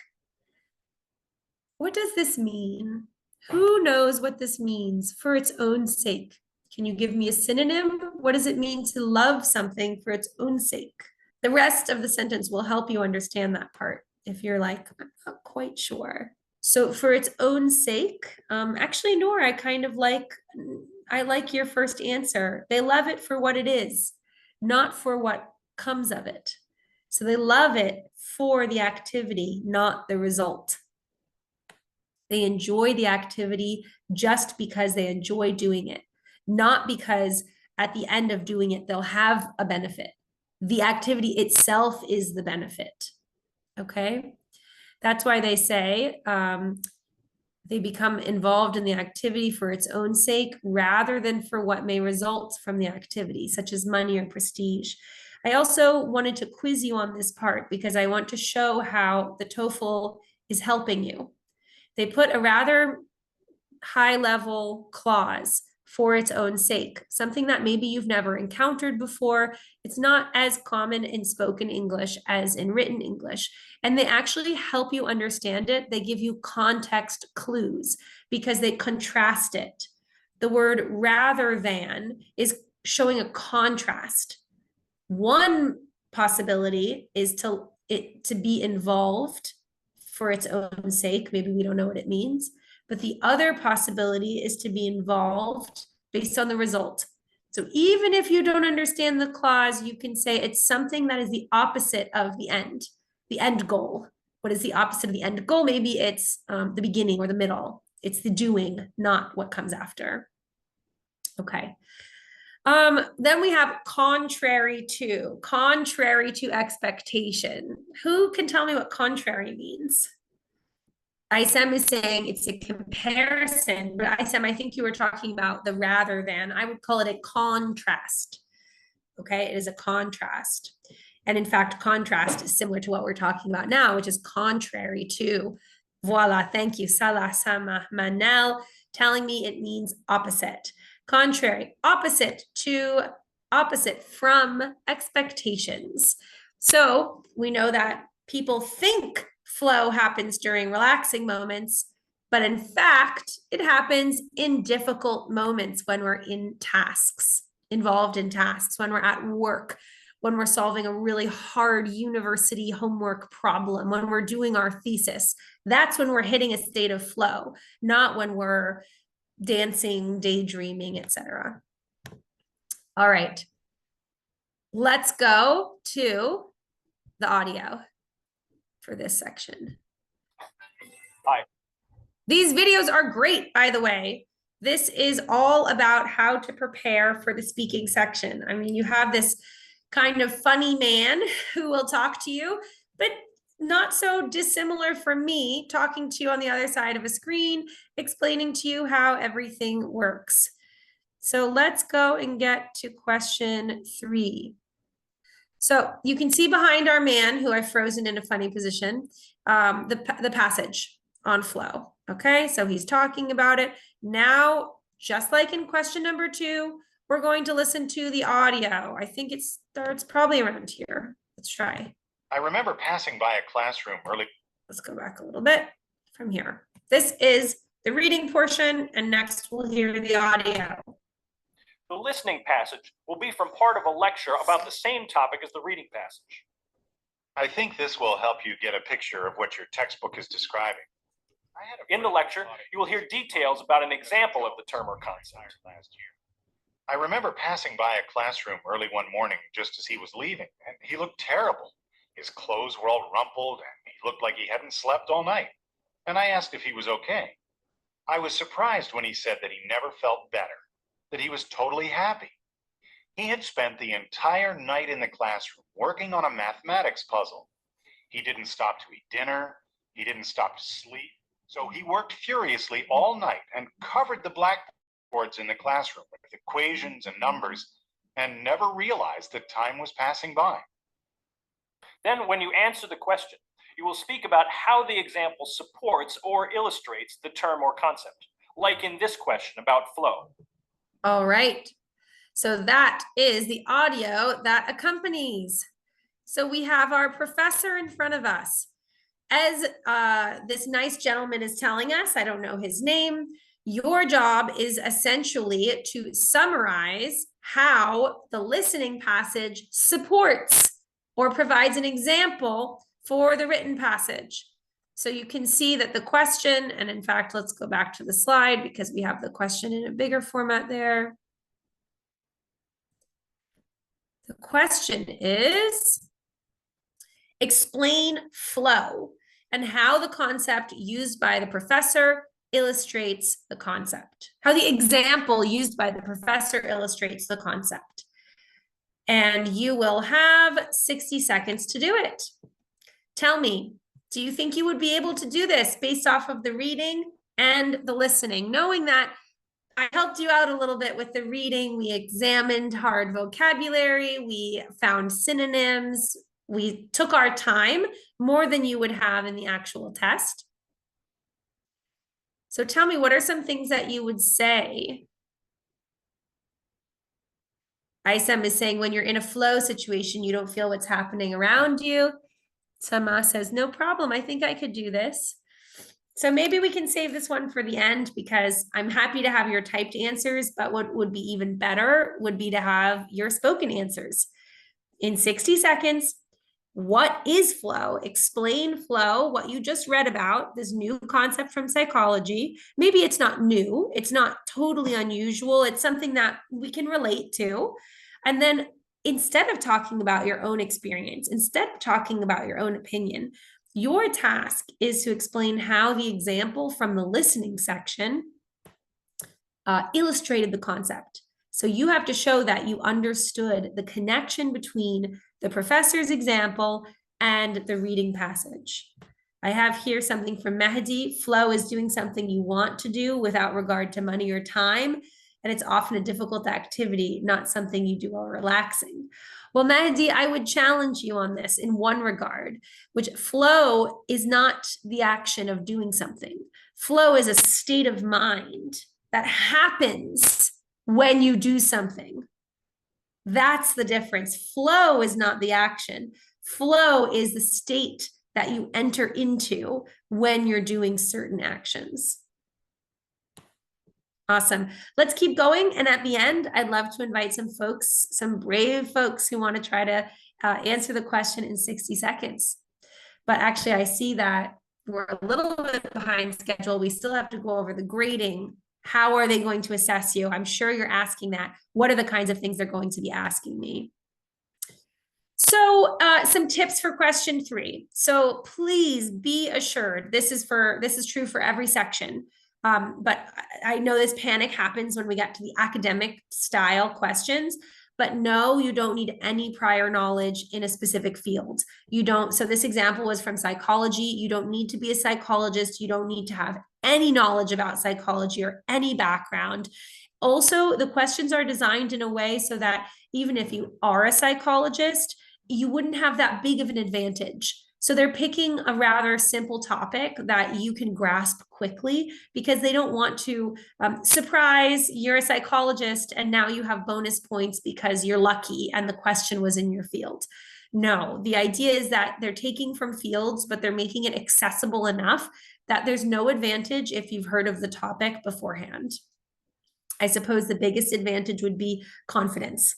What does this mean? Who knows what this means, for its own sake? Can you give me a synonym? What does it mean to love something for its own sake? The rest of the sentence will help you understand that part if you're like, I'm not quite sure. So for its own sake, actually, Nora, I like your first answer. They love it for what it is, not for what comes of it. So they love it for the activity, not the result. They enjoy the activity just because they enjoy doing it, not because at the end of doing it, they'll have a benefit. The activity itself is the benefit. Okay? That's why they say they become involved in the activity for its own sake rather than for what may result from the activity, such as money or prestige. I also wanted to quiz you on this part because I want to show how the TOEFL is helping you. They put a rather high-level clause, for its own sake, something that maybe you've never encountered before. It's not as common in spoken English as in written English. And they actually help you understand it. They give you context clues because they contrast it. The word rather than is showing a contrast. One possibility is to be involved for its own sake. Maybe we don't know what it means. But the other possibility is to be involved based on the result. So even if you don't understand the clause, you can say it's something that is the opposite of the end goal. What is the opposite of the end goal? Maybe it's the beginning or the middle. It's the doing, not what comes after. Okay. Then we have contrary to expectation. Who can tell me what contrary means? Isam is saying it's a comparison, but Isam, I think you were talking about the rather than. I would call it a contrast. Okay, it is a contrast. And in fact, contrast is similar to what we're talking about now, which is contrary to. Voila, thank you. Salah Sama Manel telling me it means opposite. Contrary, opposite from expectations. So we know that people think flow happens during relaxing moments, but in fact, it happens in difficult moments when we're in tasks. involved in tasks, when we're at work, when we're solving a really hard university homework problem, when we're doing our thesis. That's when we're hitting a state of flow, not when we're dancing, daydreaming, etc. All right. Let's go to the audio for this section. Hi. These videos are great, by the way. This is all about how to prepare for the speaking section. I mean, you have this kind of funny man who will talk to you, but not so dissimilar from me talking to you on the other side of a screen, explaining to you how everything works. So let's go and get to question 3. So you can see behind our man, who I've frozen in a funny position, the passage on flow. Okay, so he's talking about it. Now, just like in question number 2, we're going to listen to the audio. I think it starts probably around here. Let's try. I remember passing by a classroom early. Let's go back a little bit from here. This is the reading portion, and next we'll hear the audio. The listening passage will be from part of a lecture about the same topic as the reading passage. I think this will help you get a picture of what your textbook is describing. In the lecture, you will hear details about an example of the term or concept. Last year, I remember passing by a classroom early one morning just as he was leaving, and he looked terrible. His clothes were all rumpled, and he looked like he hadn't slept all night. And I asked if he was okay. I was surprised when he said that he never felt better, that he was totally happy. He had spent the entire night in the classroom working on a mathematics puzzle. He didn't stop to eat dinner. He didn't stop to sleep. So he worked furiously all night and covered the blackboards in the classroom with equations and numbers, and never realized that time was passing by. Then, when you answer the question, you will speak about how the example supports or illustrates the term or concept, like in this question about flow. All right. So that is the audio that accompanies. So we have our professor in front of us. As this nice gentleman is telling us, I don't know his name, your job is essentially to summarize how the listening passage supports or provides an example for the written passage. So you can see that the question, and in fact, let's go back to the slide because we have the question in a bigger format there. The question is, explain flow and how the concept used by the professor illustrates the concept, how the example used by the professor illustrates the concept. And you will have 60 seconds to do it. Tell me, do you think you would be able to do this based off of the reading and the listening, knowing that I helped you out a little bit with the reading? We examined hard vocabulary, we found synonyms, we took our time more than you would have in the actual test. So tell me, what are some things that you would say? Isam is saying when you're in a flow situation, you don't feel what's happening around you. Sama says, no problem, I think I could do this. So maybe we can save this one for the end because I'm happy to have your typed answers, but what would be even better would be to have your spoken answers. In 60 seconds, what is flow? Explain flow, what you just read about, this new concept from psychology. Maybe it's not new, it's not totally unusual, it's something that we can relate to. And then instead of talking about your own experience, instead of talking about your own opinion, your task is to explain how the example from the listening section illustrated the concept. So you have to show that you understood the connection between the professor's example and the reading passage. I have here something from Mehdi. Flow is doing something you want to do without regard to money or time. And it's often a difficult activity, not something you do while relaxing. Well, Mehdi, I would challenge you on this in one regard, which flow is not the action of doing something. Flow is a state of mind that happens when you do something. That's the difference. Flow is not the action. Flow is the state that you enter into when you're doing certain actions. Awesome. Let's keep going. And at the end, I'd love to invite some folks, some brave folks who want to try to answer the question in 60 seconds. But actually, I see that we're a little bit behind schedule. We still have to go over the grading. How are they going to assess you? I'm sure you're asking that. What are the kinds of things they're going to be asking me? So some tips for question 3. So please be assured, this is true for every section. But I know this panic happens when we get to the academic style questions, but no, you don't need any prior knowledge in a specific field. You don't. So this example was from psychology. You don't need to be a psychologist. You don't need to have any knowledge about psychology or any background. Also, the questions are designed in a way so that even if you are a psychologist, you wouldn't have that big of an advantage. So they're picking a rather simple topic that you can grasp quickly because they don't want to surprise, you're a psychologist and now you have bonus points because you're lucky and the question was in your field. No, the idea is that they're taking from fields, but they're making it accessible enough that there's no advantage if you've heard of the topic beforehand. I suppose the biggest advantage would be confidence.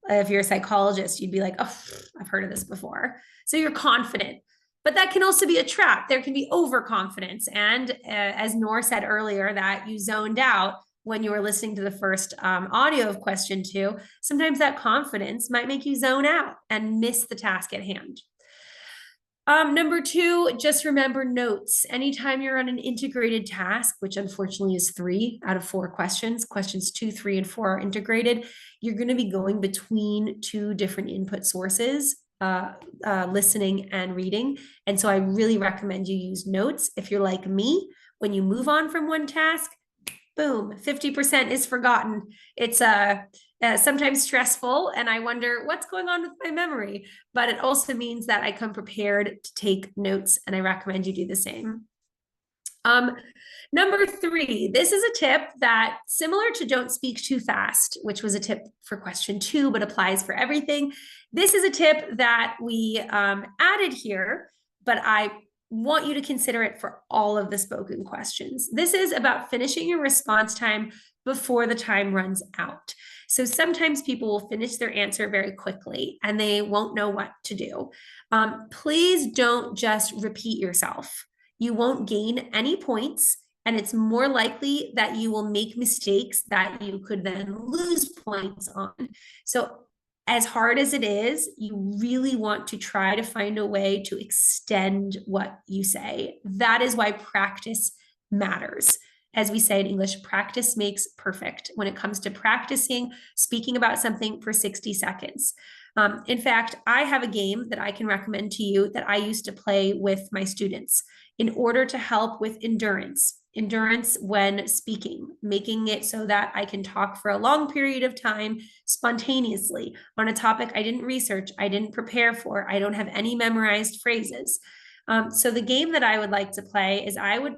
If you're a psychologist, you'd be like, oh, I've heard of this before. So you're confident. But that can also be a trap. There can be overconfidence. And as Noor said earlier, that you zoned out when you were listening to the first audio of question 2, sometimes that confidence might make you zone out and miss the task at hand. Number 2, just remember notes. Anytime you're on an integrated task, which unfortunately is 3 out of 4 questions, questions 2, 3, and 4 are integrated, you're going to be going between 2 different input sources, listening and reading. And so I really recommend you use notes. If you're like me, when you move on from one task, boom, 50% is forgotten. It's sometimes stressful and I wonder what's going on with my memory, but it also means that I come prepared to take notes and I recommend you do the same. Number 3, this is a tip that similar to don't speak too fast, which was a tip for question 2, but applies for everything. This is a tip that we added here, but I want you to consider it for all of the spoken questions. This is about finishing your response time before the time runs out. So sometimes people will finish their answer very quickly and they won't know what to do. Please don't just repeat yourself. You won't gain any points, and it's more likely that you will make mistakes that you could then lose points on. So as hard as it is, you really want to try to find a way to extend what you say. That is why practice matters. As we say in English, practice makes perfect when it comes to practicing speaking about something for 60 seconds. In fact, I have a game that I can recommend to you that I used to play with my students in order to help with endurance when speaking, making it so that I can talk for a long period of time spontaneously on a topic I didn't research, I didn't prepare for, I don't have any memorized phrases. So the game that I would like to play is I would,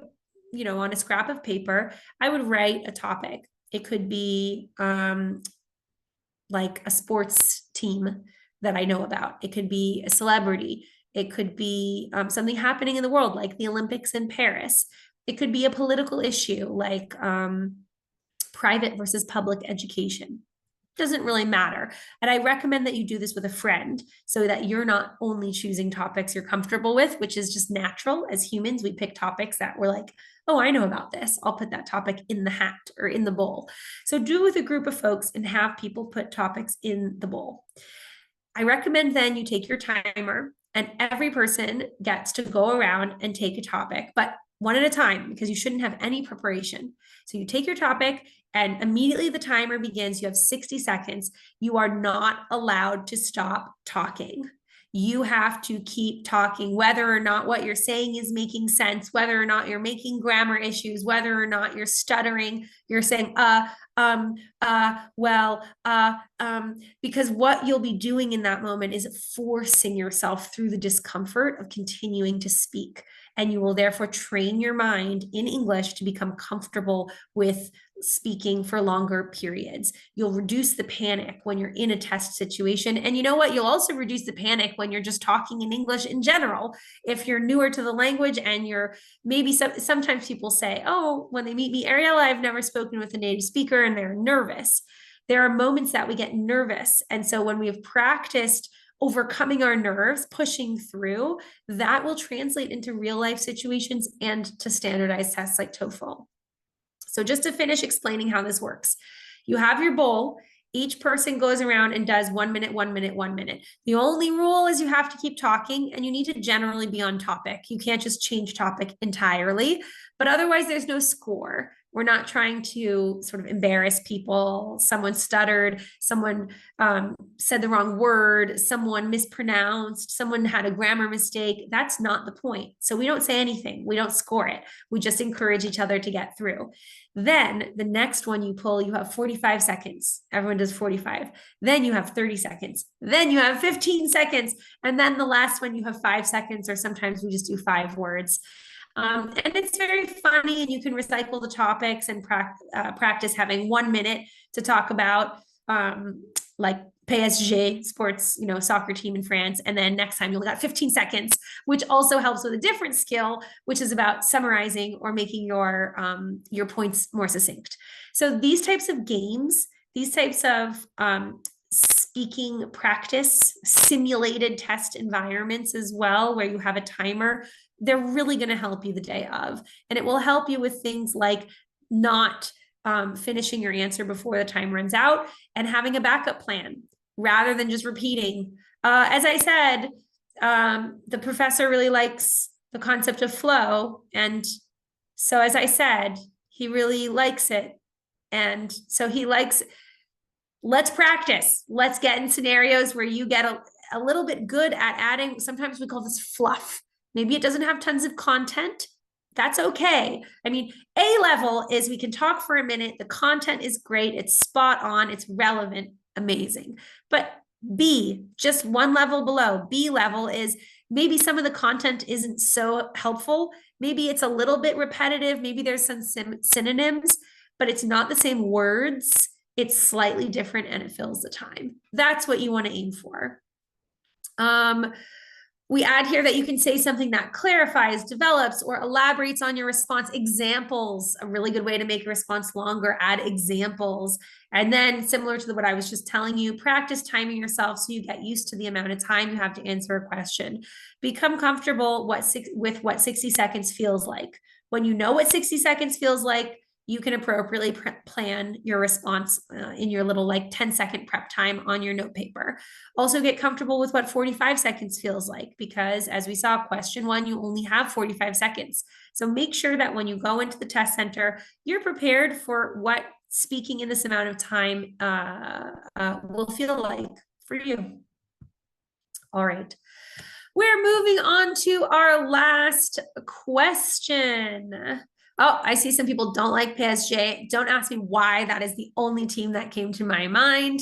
on a scrap of paper, I would write a topic. It could be like a sports team that I know about. It could be a celebrity. It could be something happening in the world, like the Olympics in Paris. It could be a political issue, like private versus public education. Doesn't really matter. And I recommend that you do this with a friend so that you're not only choosing topics you're comfortable with, which is just natural. As humans, we pick topics that we're like, oh, I know about this. I'll put that topic in the hat or in the bowl. So do it with a group of folks and have people put topics in the bowl. I recommend then you take your timer and every person gets to go around and take a topic, but one at a time, because you shouldn't have any preparation. So you take your topic and immediately the timer begins. You have 60 seconds. You are not allowed to stop talking. You have to keep talking, whether or not what you're saying is making sense, whether or not you're making grammar issues, whether or not you're stuttering, you're saying, because what you'll be doing in that moment is forcing yourself through the discomfort of continuing to speak. and you will therefore train your mind in English to become comfortable with speaking for longer periods. You'll reduce the panic when you're in a test situation. And you know what? You'll also reduce the panic when you're just talking in English in general. If you're newer to the language and you're maybe sometimes people say, oh, when they meet me, Ariella, I've never spoken with a native speaker, and they're nervous. There are moments that we get nervous. And so when we have practiced overcoming our nerves, pushing through, that will translate into real life situations and to standardized tests like TOEFL. So just to finish explaining how this works, you have your bowl. Each person goes around and does 1 minute, 1 minute, 1 minute. The only rule is you have to keep talking, and you need to generally be on topic. You can't just change topic entirely, but otherwise there's no score. We're not trying to sort of embarrass people. Someone stuttered, someone said the wrong word, someone mispronounced, someone had a grammar mistake. That's not the point. So we don't say anything. We don't score it. We just encourage each other to get through. Then the next one you pull, you have 45 seconds. Everyone does 45. Then you have 30 seconds. Then you have 15 seconds. And then the last one, you have 5 seconds, or sometimes we just do 5 words. And it's very funny, and you can recycle the topics and practice having 1 minute to talk about like PSG, sports, soccer team in France. And then next time you only got 15 seconds, which also helps with a different skill, which is about summarizing or making your points more succinct. So these types of games, these types of speaking practice, simulated test environments as well, where you have a timer, they're really going to help you the day of. And it will help you with things like not finishing your answer before the time runs out, and having a backup plan rather than just repeating. As I said, the professor really likes the concept of flow. And so, as I said, he really likes it. And so he likes, let's practice. Let's get in scenarios where you get a little bit good at adding, sometimes we call this fluff. Maybe it doesn't have tons of content. That's okay. I mean, A level is we can talk for a minute. The content is great. It's spot on. It's relevant. Amazing. But B, just one level below, B level is maybe some of the content isn't so helpful. Maybe it's a little bit repetitive. Maybe there's some synonyms, but it's not the same words. It's slightly different and it fills the time. That's what you want to aim for. We add here that you can say something that clarifies, develops, or elaborates on your response. Examples, a really good way to make your response longer, add examples. And then similar to what I was just telling you, practice timing yourself so you get used to the amount of time you have to answer a question. Become comfortable with what 60 seconds feels like. When you know what 60 seconds feels like, you can appropriately plan your response in your little 10-second prep time on your note paper. Also get comfortable with what 45 seconds feels like, because as we saw, question 1, you only have 45 seconds. So make sure that when you go into the test center, you're prepared for what speaking in this amount of time will feel like for you. All right. We're moving on to our last question. Oh, I see some people don't like PSG. Don't ask me why. That is the only team that came to my mind,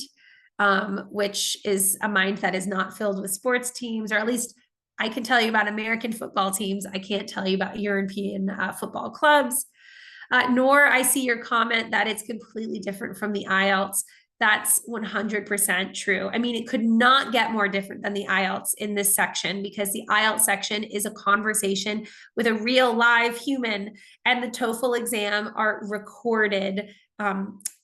which is a mind that is not filled with sports teams, or at least I can tell you about American football teams. I can't tell you about European football clubs. Nor I see your comment that it's completely different from the IELTS. That's 100% true. I mean, it could not get more different than the IELTS in this section, because the IELTS section is a conversation with a real live human, and the TOEFL exam are recorded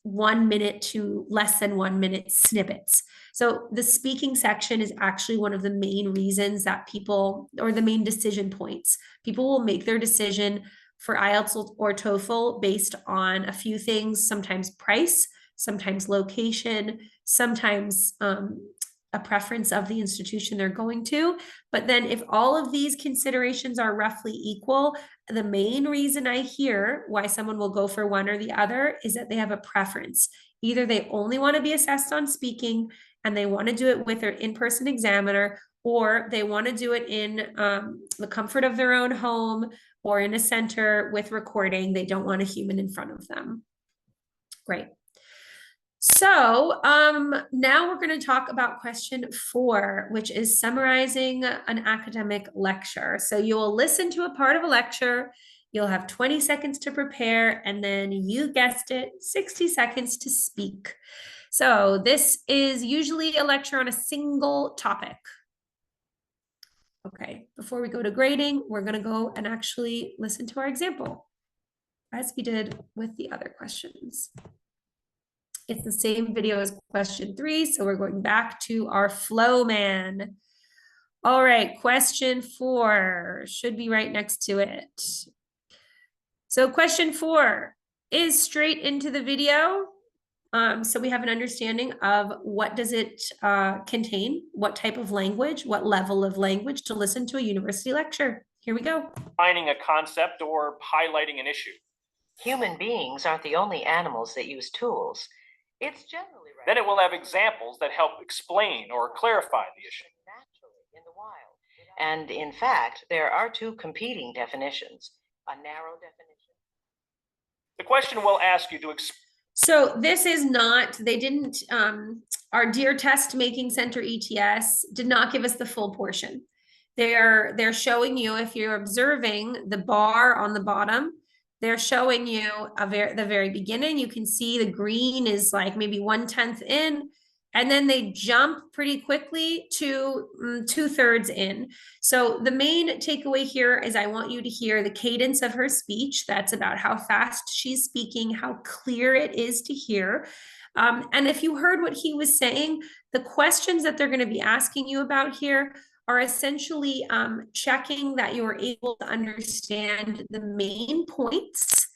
1 minute to less than 1 minute snippets. So the speaking section is actually one of the main reasons that people, or the main decision points, people will make their decision for IELTS or TOEFL based on a few things, sometimes price, sometimes location, sometimes a preference of the institution they're going to. But then if all of these considerations are roughly equal, the main reason I hear why someone will go for one or the other is that they have a preference. Either they only want to be assessed on speaking and they want to do it with their in-person examiner, or they want to do it in the comfort of their own home or in a center with recording. They don't want a human in front of them. Great. So now we're going to talk about question 4, which is summarizing an academic lecture. So you will listen to a part of a lecture, you'll have 20 seconds to prepare, and then you guessed it, 60 seconds to speak. So this is usually a lecture on a single topic. Okay, before we go to grading, we're going to go and actually listen to our example, as we did with the other questions. It's the same video as question 3, so we're going back to our flow man. All right, question 4 should be right next to it. So question 4 is straight into the video. So we have an understanding of what does it contain, what type of language, what level of language to listen to a university lecture. Here we go. Defining a concept or highlighting an issue. Human beings aren't the only animals that use tools. It's generally right. Then it will have examples that help explain or clarify the issue. Naturally in the wild. And in fact, there are 2 competing definitions. A narrow definition. The question will ask you to explain. So this is not, they didn't, our dear test making center ETS did not give us the full portion. They're showing you, if you're observing the bar on the bottom, they're showing you the very beginning. You can see the green is like maybe 1/10 in, and then they jump pretty quickly to 2/3 in. So the main takeaway here is I want you to hear the cadence of her speech. That's about how fast she's speaking, how clear it is to hear. And if you heard what he was saying, the questions that they're going to be asking you about here are essentially checking that you're able to understand the main points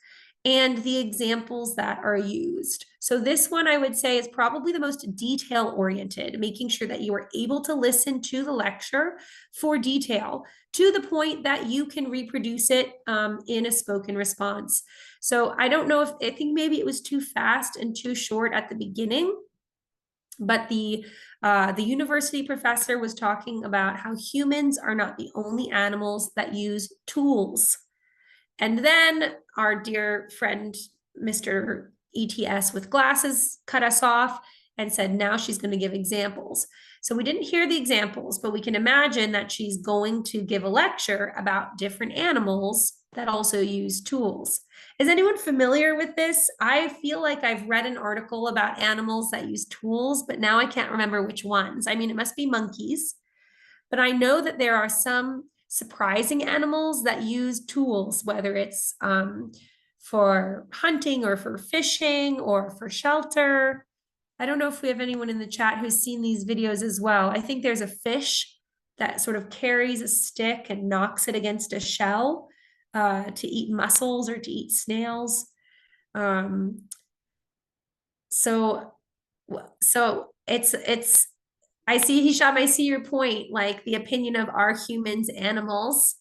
and the examples that are used. So this one I would say is probably the most detail oriented, making sure that you are able to listen to the lecture for detail to the point that you can reproduce it in a spoken response. So I don't know I think maybe it was too fast and too short at the beginning, but the university professor was talking about how humans are not the only animals that use tools. And then our dear friend, Mr. ETS with glasses, cut us off and said, now she's going to give examples. So we didn't hear the examples, but we can imagine that she's going to give a lecture about different animals that also use tools. Is anyone familiar with this? I feel like I've read an article about animals that use tools, but now I can't remember which ones. I mean, it must be monkeys, but I know that there are some surprising animals that use tools, whether it's for hunting or for fishing or for shelter. I don't know if we have anyone in the chat who's seen these videos as well. I think there's a fish that sort of carries a stick and knocks it against a shell to eat mussels or to eat snails. So it's I see, Hisham, I see your point, like the opinion of are humans animals?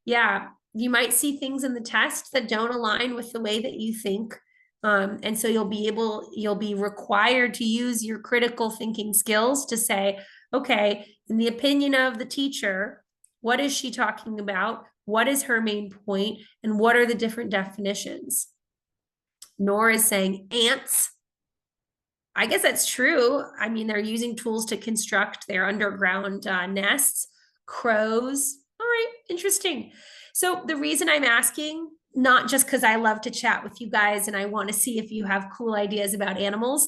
Yeah, you might see things in the test that don't align with the way that you think. And so you'll be required to use your critical thinking skills to say, okay, in the opinion of the teacher, what is she talking about? What is her main point? And what are the different definitions? Nora is saying ants. I guess that's true. I mean, they're using tools to construct their underground nests. Crows. All right, interesting. So the reason I'm asking, not just because I love to chat with you guys and I want to see if you have cool ideas about animals,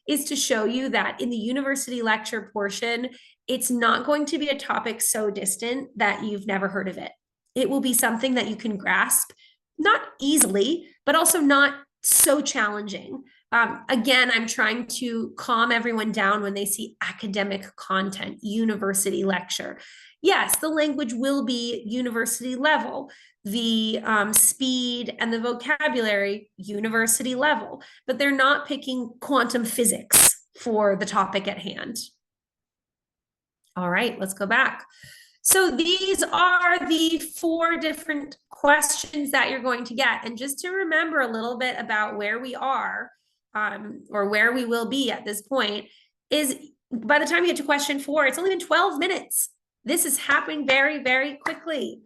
is to show you that in the university lecture portion, it's not going to be a topic so distant that you've never heard of it. It will be something that you can grasp, not easily, but also not so challenging. Again, I'm trying to calm everyone down when they see academic content, university lecture. Yes, the language will be university level, the speed and the vocabulary, university level, but they're not picking quantum physics for the topic at hand. All right, let's go back. So these are the 4 different questions that you're going to get. And just to remember a little bit about where we are, or where we will be at this point, is by the time you get to question 4, it's only been 12 minutes. This is happening very, very quickly.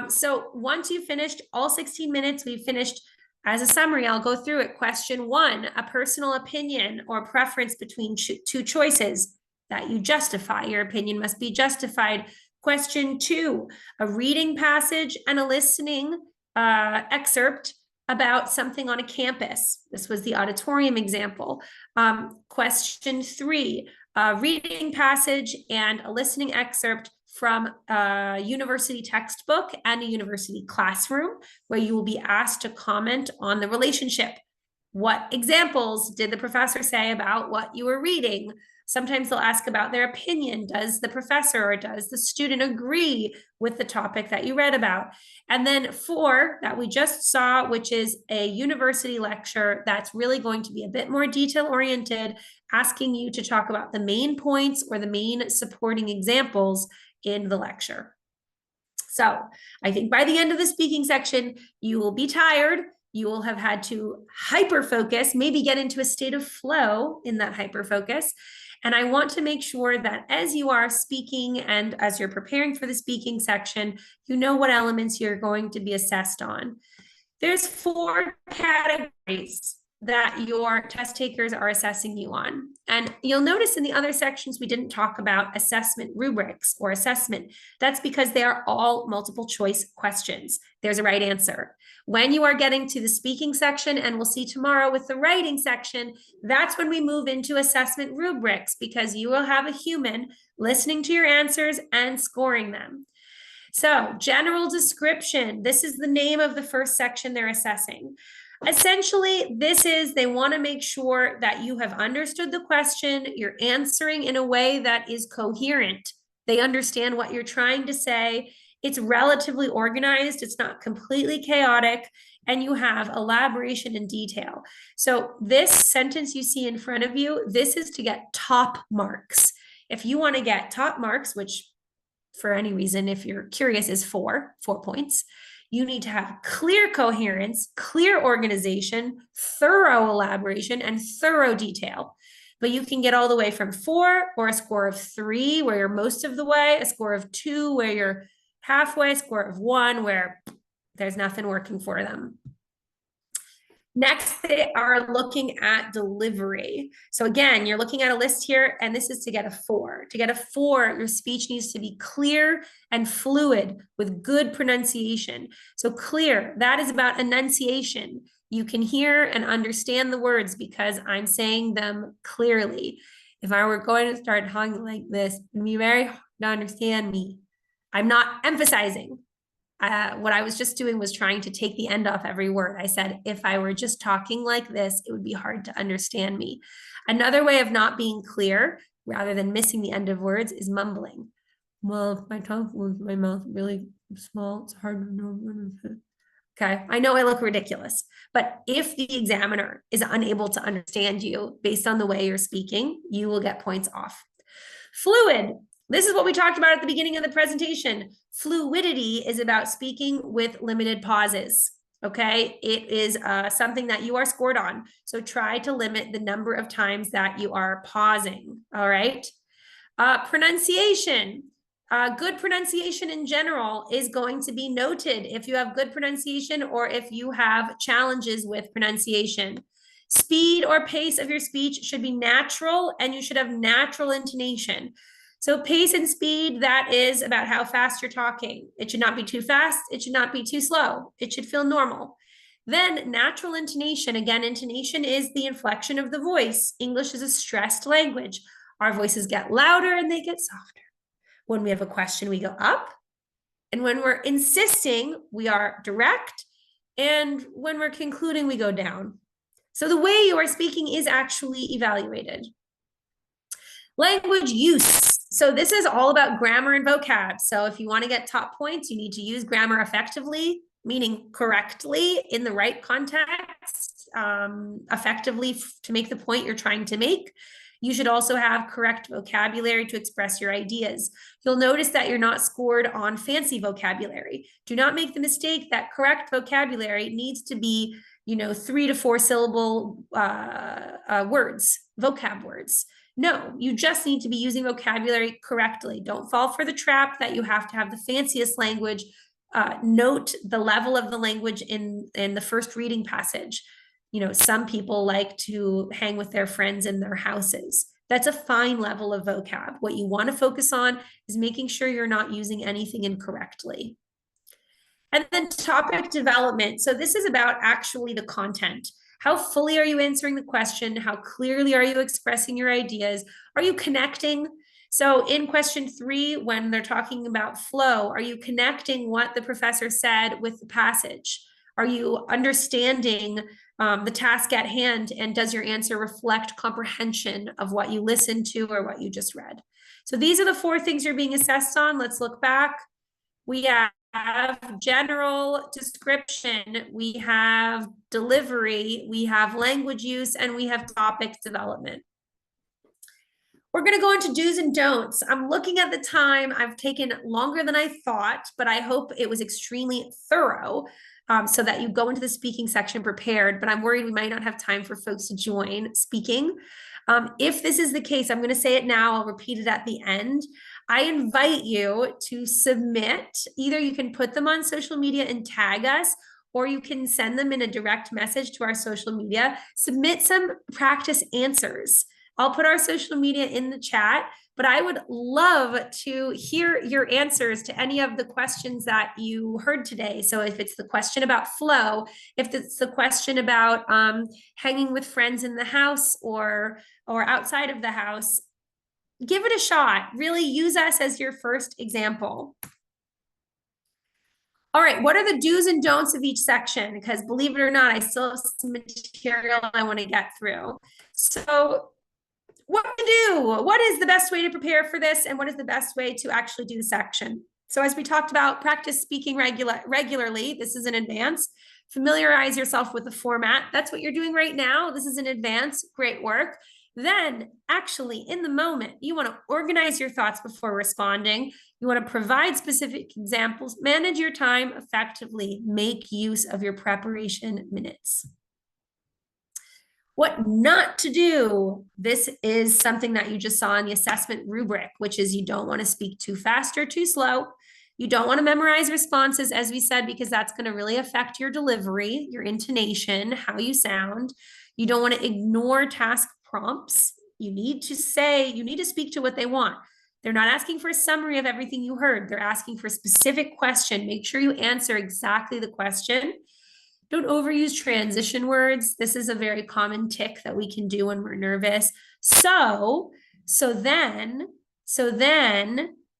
So once you've finished all 16 minutes, we've finished As a summary, I'll go through it. Question 1, a personal opinion or preference between two choices that you justify. Your opinion must be justified. Question 2, a reading passage and a listening excerpt about something on a campus. This was the auditorium example. Question 3, a reading passage and a listening excerpt from a university textbook and a university classroom, where you will be asked to comment on the relationship. What examples did the professor say about what you were reading? Sometimes they'll ask about their opinion. Does the professor or does the student agree with the topic that you read about? And then 4, that we just saw, which is a university lecture that's really going to be a bit more detail oriented, asking you to talk about the main points or the main supporting examples in the lecture. So I think by the end of the speaking section, you will be tired. You will have had to hyper focus, maybe get into a state of flow in that hyper focus. And I want to make sure that as you are speaking and as you're preparing for the speaking section, you know what elements you're going to be assessed on. There's 4 categories that your test takers are assessing you on. And you'll notice in the other sections, we didn't talk about assessment rubrics or assessment. That's because they are all multiple choice questions. There's a right answer. When you are getting to the speaking section, and we'll see tomorrow with the writing section, that's when we move into assessment rubrics, because you will have a human listening to your answers and scoring them. So, general description, this is the name of the first section they're assessing. Essentially, they want to make sure that you have understood the question, you're answering in a way that is coherent. They understand what you're trying to say. It's relatively organized, it's not completely chaotic, and you have elaboration and detail. So this sentence you see in front of you, this is to get top marks. If you want to get top marks, which for any reason, if you're curious, is 4 points, you need to have clear coherence, clear organization, thorough elaboration, and thorough detail. But you can get all the way from 4, or a score of 3 where you're most of the way, a score of 2 where you're halfway, a score of 1 where there's nothing working for them. Next, they are looking at delivery. So again, you're looking at a list here, and this is to get a 4. To get a 4, your speech needs to be clear and fluid with good pronunciation. So clear, that is about enunciation. You can hear and understand the words because I'm saying them clearly. If I were going to start talking like this, it would be very hard to understand me. I'm not emphasizing. What I was just doing was trying to take the end off every word. I said, if I were just talking like this, it would be hard to understand me. Another way of not being clear, rather than missing the end of words, is mumbling. Well, if my tongue was my mouth really small, it's hard to know. Okay, I know I look ridiculous, but if the examiner is unable to understand you based on the way you're speaking, you will get points off. Fluid. This is what we talked about at the beginning of the presentation. Fluidity is about speaking with limited pauses, okay? It is something that you are scored on. So try to limit the number of times that you are pausing, all right? Pronunciation. Good pronunciation in general is going to be noted if you have good pronunciation or if you have challenges with pronunciation. Speed or pace of your speech should be natural, and you should have natural intonation. So pace and speed, that is about how fast you're talking. It should not be too fast. It should not be too slow. It should feel normal. Then natural intonation. Again, intonation is the inflection of the voice. English is a stressed language. Our voices get louder and they get softer. When we have a question, we go up. And when we're insisting, we are direct. And when we're concluding, we go down. So the way you are speaking is actually evaluated. Language use. So this is all about grammar and vocab. So if you want to get top points, you need to use grammar effectively, meaning correctly in the right context, effectively to make the point you're trying to make. You should also have correct vocabulary to express your ideas. You'll notice that you're not scored on fancy vocabulary. Do not make the mistake that correct vocabulary needs to be, 3 to 4 syllable words, vocab words. No, you just need to be using vocabulary correctly. Don't fall for the trap that you have to have the fanciest language note the level of the language in the first reading passage. You know, some people like to hang with their friends in their houses. That's a fine level of vocab. What you want to focus on is making sure you're not using anything incorrectly. And then topic development. So this is about actually the content. How fully are you answering the question? How clearly are you expressing your ideas? Are you connecting? So in question 3, when they're talking about flow, are you connecting what the professor said with the passage? Are you understanding the task at hand? And does your answer reflect comprehension of what you listened to or what you just read? So these are the 4 things you're being assessed on. Let's look back. We have general description, we have delivery, we have language use, and we have topic development. We're going to go into do's and don'ts. I'm looking at the time. I've taken longer than I thought, but I hope it was extremely thorough so that you go into the speaking section prepared, but I'm worried we might not have time for folks to join speaking. If this is the case, I'm going to say it now, I'll repeat it at the end. I invite you to submit. Either you can put them on social media and tag us, or you can send them in a direct message to our social media. Submit some practice answers. I'll put our social media in the chat, but I would love to hear your answers to any of the questions that you heard today. So if it's the question about flow, if it's the question about hanging with friends in the house or outside of the house, give it a shot. Really use us as your first example. All right, what are the do's and don'ts of each section? Because believe it or not, I still have some material I want to get through. So what to do? What is the best way to prepare for this? And what is the best way to actually do the section? So as we talked about, practice speaking regularly. This is in advance. Familiarize yourself with the format. That's what you're doing right now. This is in advance. Great work. Then actually in the moment, you want to organize your thoughts before responding. You want to provide specific examples, manage your time effectively, make use of your preparation minutes. What not to do. This is something that you just saw in the assessment rubric, which is you don't want to speak too fast or too slow. You don't want to memorize responses, as we said, because that's going to really affect your delivery, your intonation, how you sound. You don't want to ignore task prompts. You need to speak to what they want. They're not asking for a summary of everything you heard. They're asking for a specific question. Make sure you answer exactly the question. Don't overuse transition words. This is a very common tick that we can do when we're nervous. So then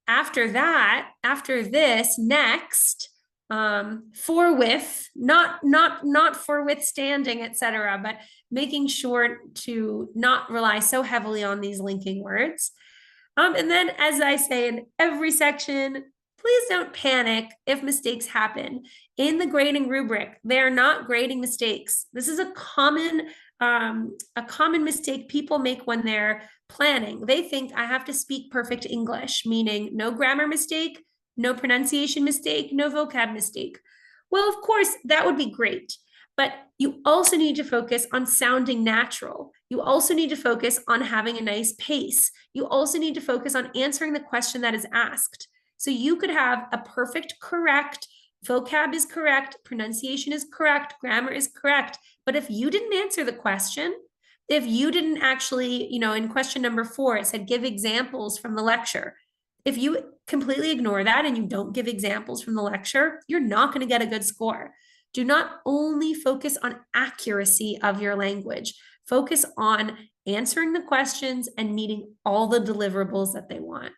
after this, next, for with, not for withstanding, etc., but making sure to not rely so heavily on these linking words. And then, as I say in every section, please don't panic if mistakes happen. In the grading rubric, they are not grading mistakes. This is a common mistake people make when they're planning. They think I have to speak perfect English, meaning no grammar mistake, no pronunciation mistake, no vocab mistake. Well, of course, that would be great. But you also need to focus on sounding natural. You also need to focus on having a nice pace. You also need to focus on answering the question that is asked. So you could have a perfect correct, vocab is correct, pronunciation is correct, grammar is correct. But if you didn't answer the question, if you didn't actually, in question number 4, it said give examples from the lecture. If you completely ignore that and you don't give examples from the lecture, you're not going to get a good score. Do not only focus on accuracy of your language. Focus on answering the questions and meeting all the deliverables that they want.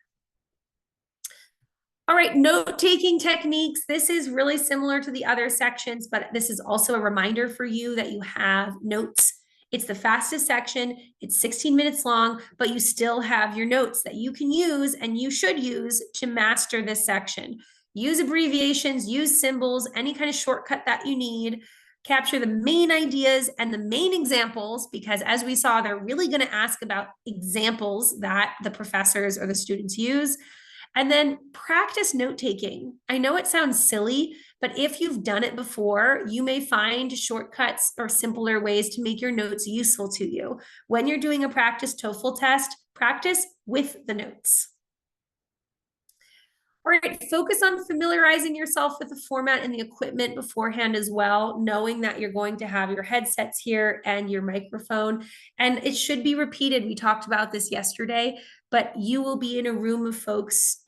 All right, note-taking techniques. This is really similar to the other sections, but this is also a reminder for you that you have notes. It's the fastest section. It's 16 minutes long, but you still have your notes that you can use and you should use to master this section. Use abbreviations, use symbols, any kind of shortcut that you need. Capture the main ideas and the main examples, because as we saw, they're really going to ask about examples that the professors or the students use. And then practice note-taking. I know it sounds silly, but if you've done it before, you may find shortcuts or simpler ways to make your notes useful to you. When you're doing a practice TOEFL test, practice with the notes. All right, focus on familiarizing yourself with the format and the equipment beforehand as well, knowing that you're going to have your headsets here and your microphone, and it should be repeated. We talked about this yesterday, but you will be in a room of folks.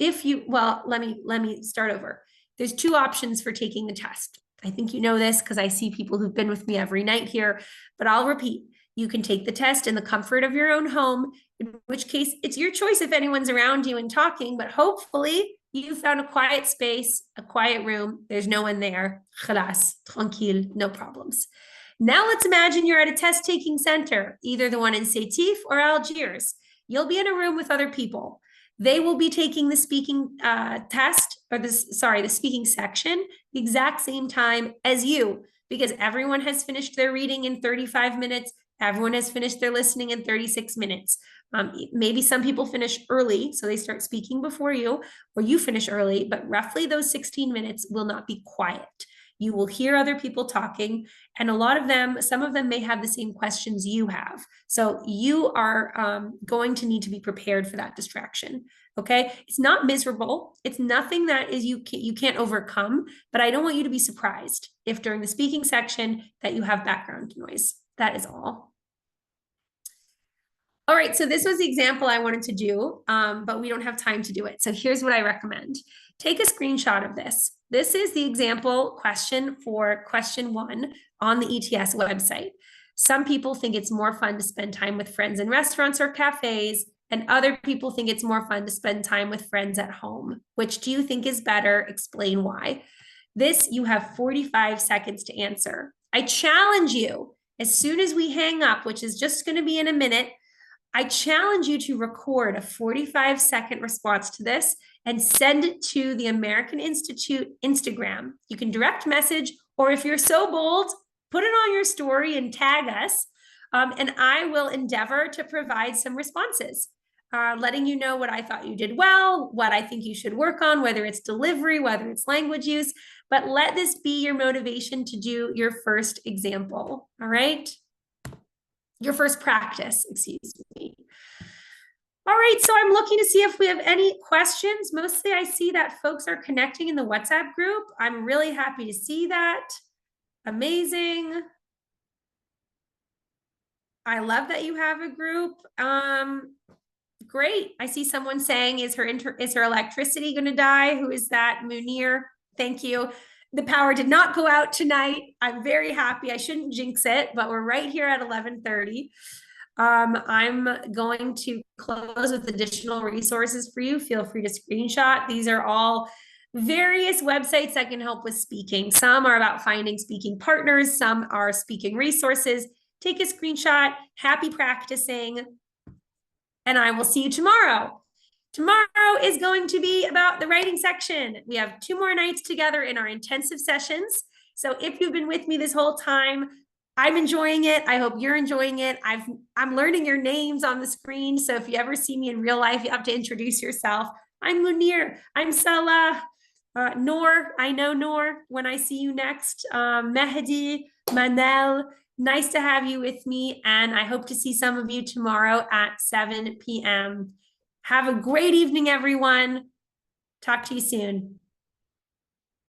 Well, let me start over. There's two options for taking the test. I think you know this because I see people who've been with me every night here, but I'll repeat. You can take the test in the comfort of your own home, in which case it's your choice if anyone's around you and talking, but hopefully you found a quiet space, a quiet room. There's no one there. Khalas, tranquille, no problems. Now let's imagine you're at a test-taking center, either the one in Sétif or Algiers. You'll be in a room with other people. They will be taking the speaking test, or the speaking section, the exact same time as you, because everyone has finished their reading in 35 minutes. Everyone has finished their listening in 36 minutes. Maybe some people finish early, so they start speaking before you, or you finish early, but roughly those 16 minutes will not be quiet. You will hear other people talking, and some of them may have the same questions you have. So you are going to need to be prepared for that distraction. Okay, it's not miserable. It's nothing that you can't overcome, but I don't want you to be surprised if during the speaking section that you have background noise. That is all. All right, so this was the example I wanted to do, but we don't have time to do it. So here's what I recommend. Take a screenshot of this. This is the example question for question 1 on the ETS website. Some people think it's more fun to spend time with friends in restaurants or cafes, and other people think it's more fun to spend time with friends at home. Which do you think is better? Explain why. This, you have 45 seconds to answer. I challenge you, as soon as we hang up, which is just going to be in a minute, I challenge you to record a 45-second response to this and send it to the American Institute Instagram. You can direct message, or if you're so bold, put it on your story and tag us, and I will endeavor to provide some responses, letting you know what I thought you did well, what I think you should work on, whether it's delivery, whether it's language use, but let this be your motivation to do your first example, all right? Your first practice, excuse me. All right, so I'm looking to see if we have any questions. Mostly I see that folks are connecting in the WhatsApp group. I'm really happy to see that. Amazing. I love that you have a group. Great. I see someone saying, is her electricity going to die? Who is that? Munir. Thank you. The power did not go out tonight. I'm very happy. I shouldn't jinx it, but we're right here at 11:30. I'm going to close with additional resources for you. Feel free to screenshot. These are all various websites that can help with speaking. Some are about finding speaking partners. Some are speaking resources. Take a screenshot. Happy practicing. And I will see you tomorrow. Tomorrow is going to be about the writing section. We have 2 more nights together in our intensive sessions. So if you've been with me this whole time, I'm enjoying it. I hope you're enjoying it. I'm learning your names on the screen. So if you ever see me in real life, you have to introduce yourself. I'm Munir. I'm Salah. Noor. I know Noor when I see you next. Mehdi, Manel. Nice to have you with me. And I hope to see some of you tomorrow at 7 p.m. Have a great evening, everyone. Talk to you soon.